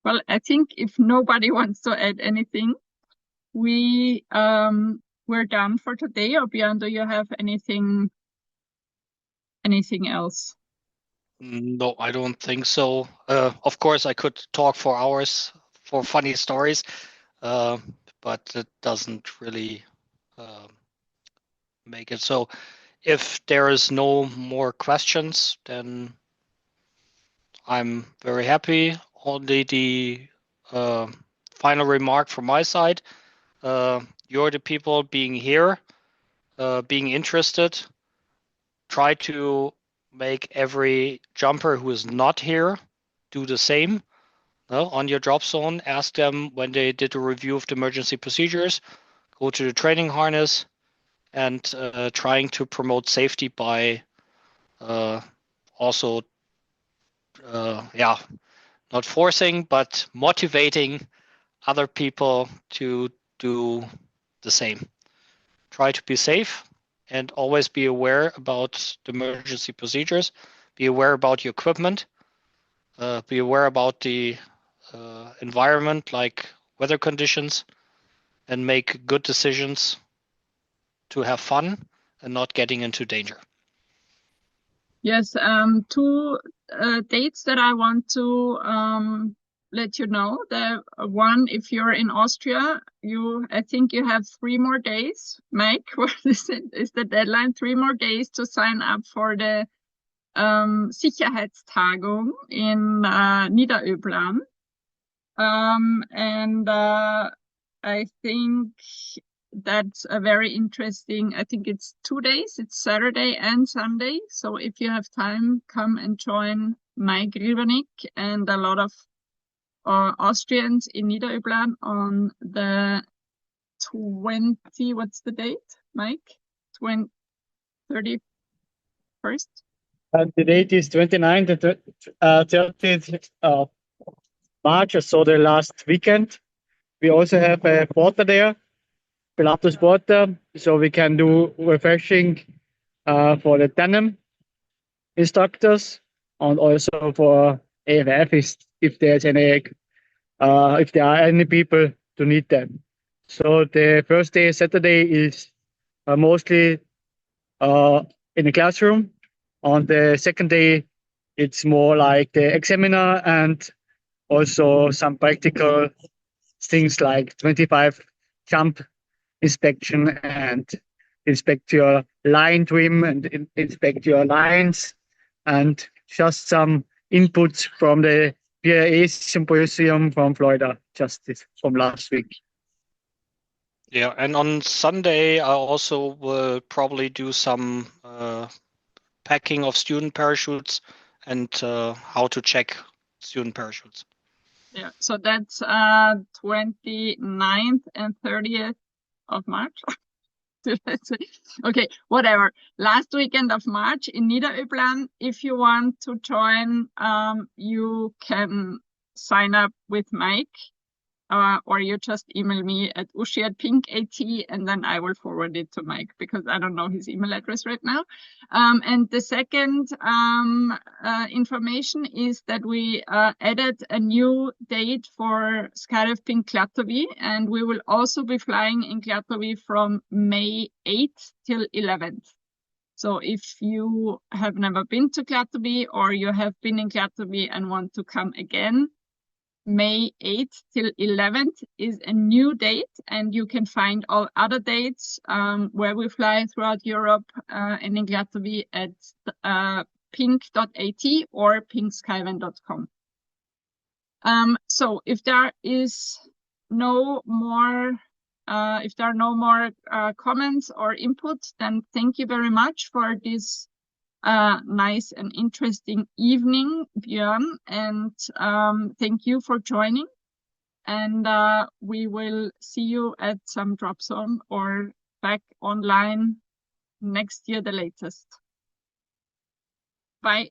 Well, I think if nobody wants to add anything, we're done for today. Or Björn, do you have anything else? No, I don't think so. Of course, I could talk for hours for funny stories. but it doesn't really make it. So if there is no more questions, then I'm very happy. Only the final remark from my side. You're the people being here, being interested. Try to make every jumper who is not here do the same. On your drop zone, ask them when they did a review of the emergency procedures, go to the training harness, and trying to promote safety by also, not forcing, but motivating other people to do the same. Try to be safe and always be aware about the emergency procedures. Be aware about your equipment. Be aware about the environment, like weather conditions, and make good decisions to have fun and not getting into danger. Yes, two dates that I want to let you know. The one, if you're in Austria, I think you have 3 more days. Mike, what is it? Is the deadline 3 more days to sign up for the Sicherheitstagung in Niederöblan. And I think that's a very interesting. I think it's 2 days. It's Saturday and Sunday. So if you have time, come and join Mike Ribernick and a lot of Austrians in Niederöblan on the 20. What's the date, Mike? 31st. The date is 29th and 30th of March, so the last weekend. We also have a porter there, Pilatus porter, so we can do refreshing for the tandem instructors and also for AFF if there's any if there are any people to need them. So the first day, Saturday, is mostly in the classroom. On the second day, it's more like the examiner and also some practical things like 25 jump inspection and inspect your line trim and inspect your lines, and just some inputs from the PIA symposium from Florida, just this from last week. Yeah, and on Sunday, I also will probably do some packing of student parachutes and how to check student parachutes. Yeah, so that's 29th and 30th of March. Okay, whatever. Last weekend of March in Niederöblan. If you want to join, you can sign up with Mike. Or you just email me at ushi@pink.at, and then I will forward it to Mike because I don't know his email address right now. And the second information is that we added a new date for Skyvan Klatovy, and we will also be flying in Klatovy from May 8th till 11th. So if you have never been to Klatovy or you have been in Klatovy and want to come again, May 8th till 11th is a new date, and you can find all other dates where we fly throughout Europe and in Klatovy at pink.at or pinkskyvan.com. So if there is no more comments or input, then thank you very much for this nice and interesting evening, Björn, and thank you for joining. And we will see you at some drop zone or back online next year, the latest. Bye.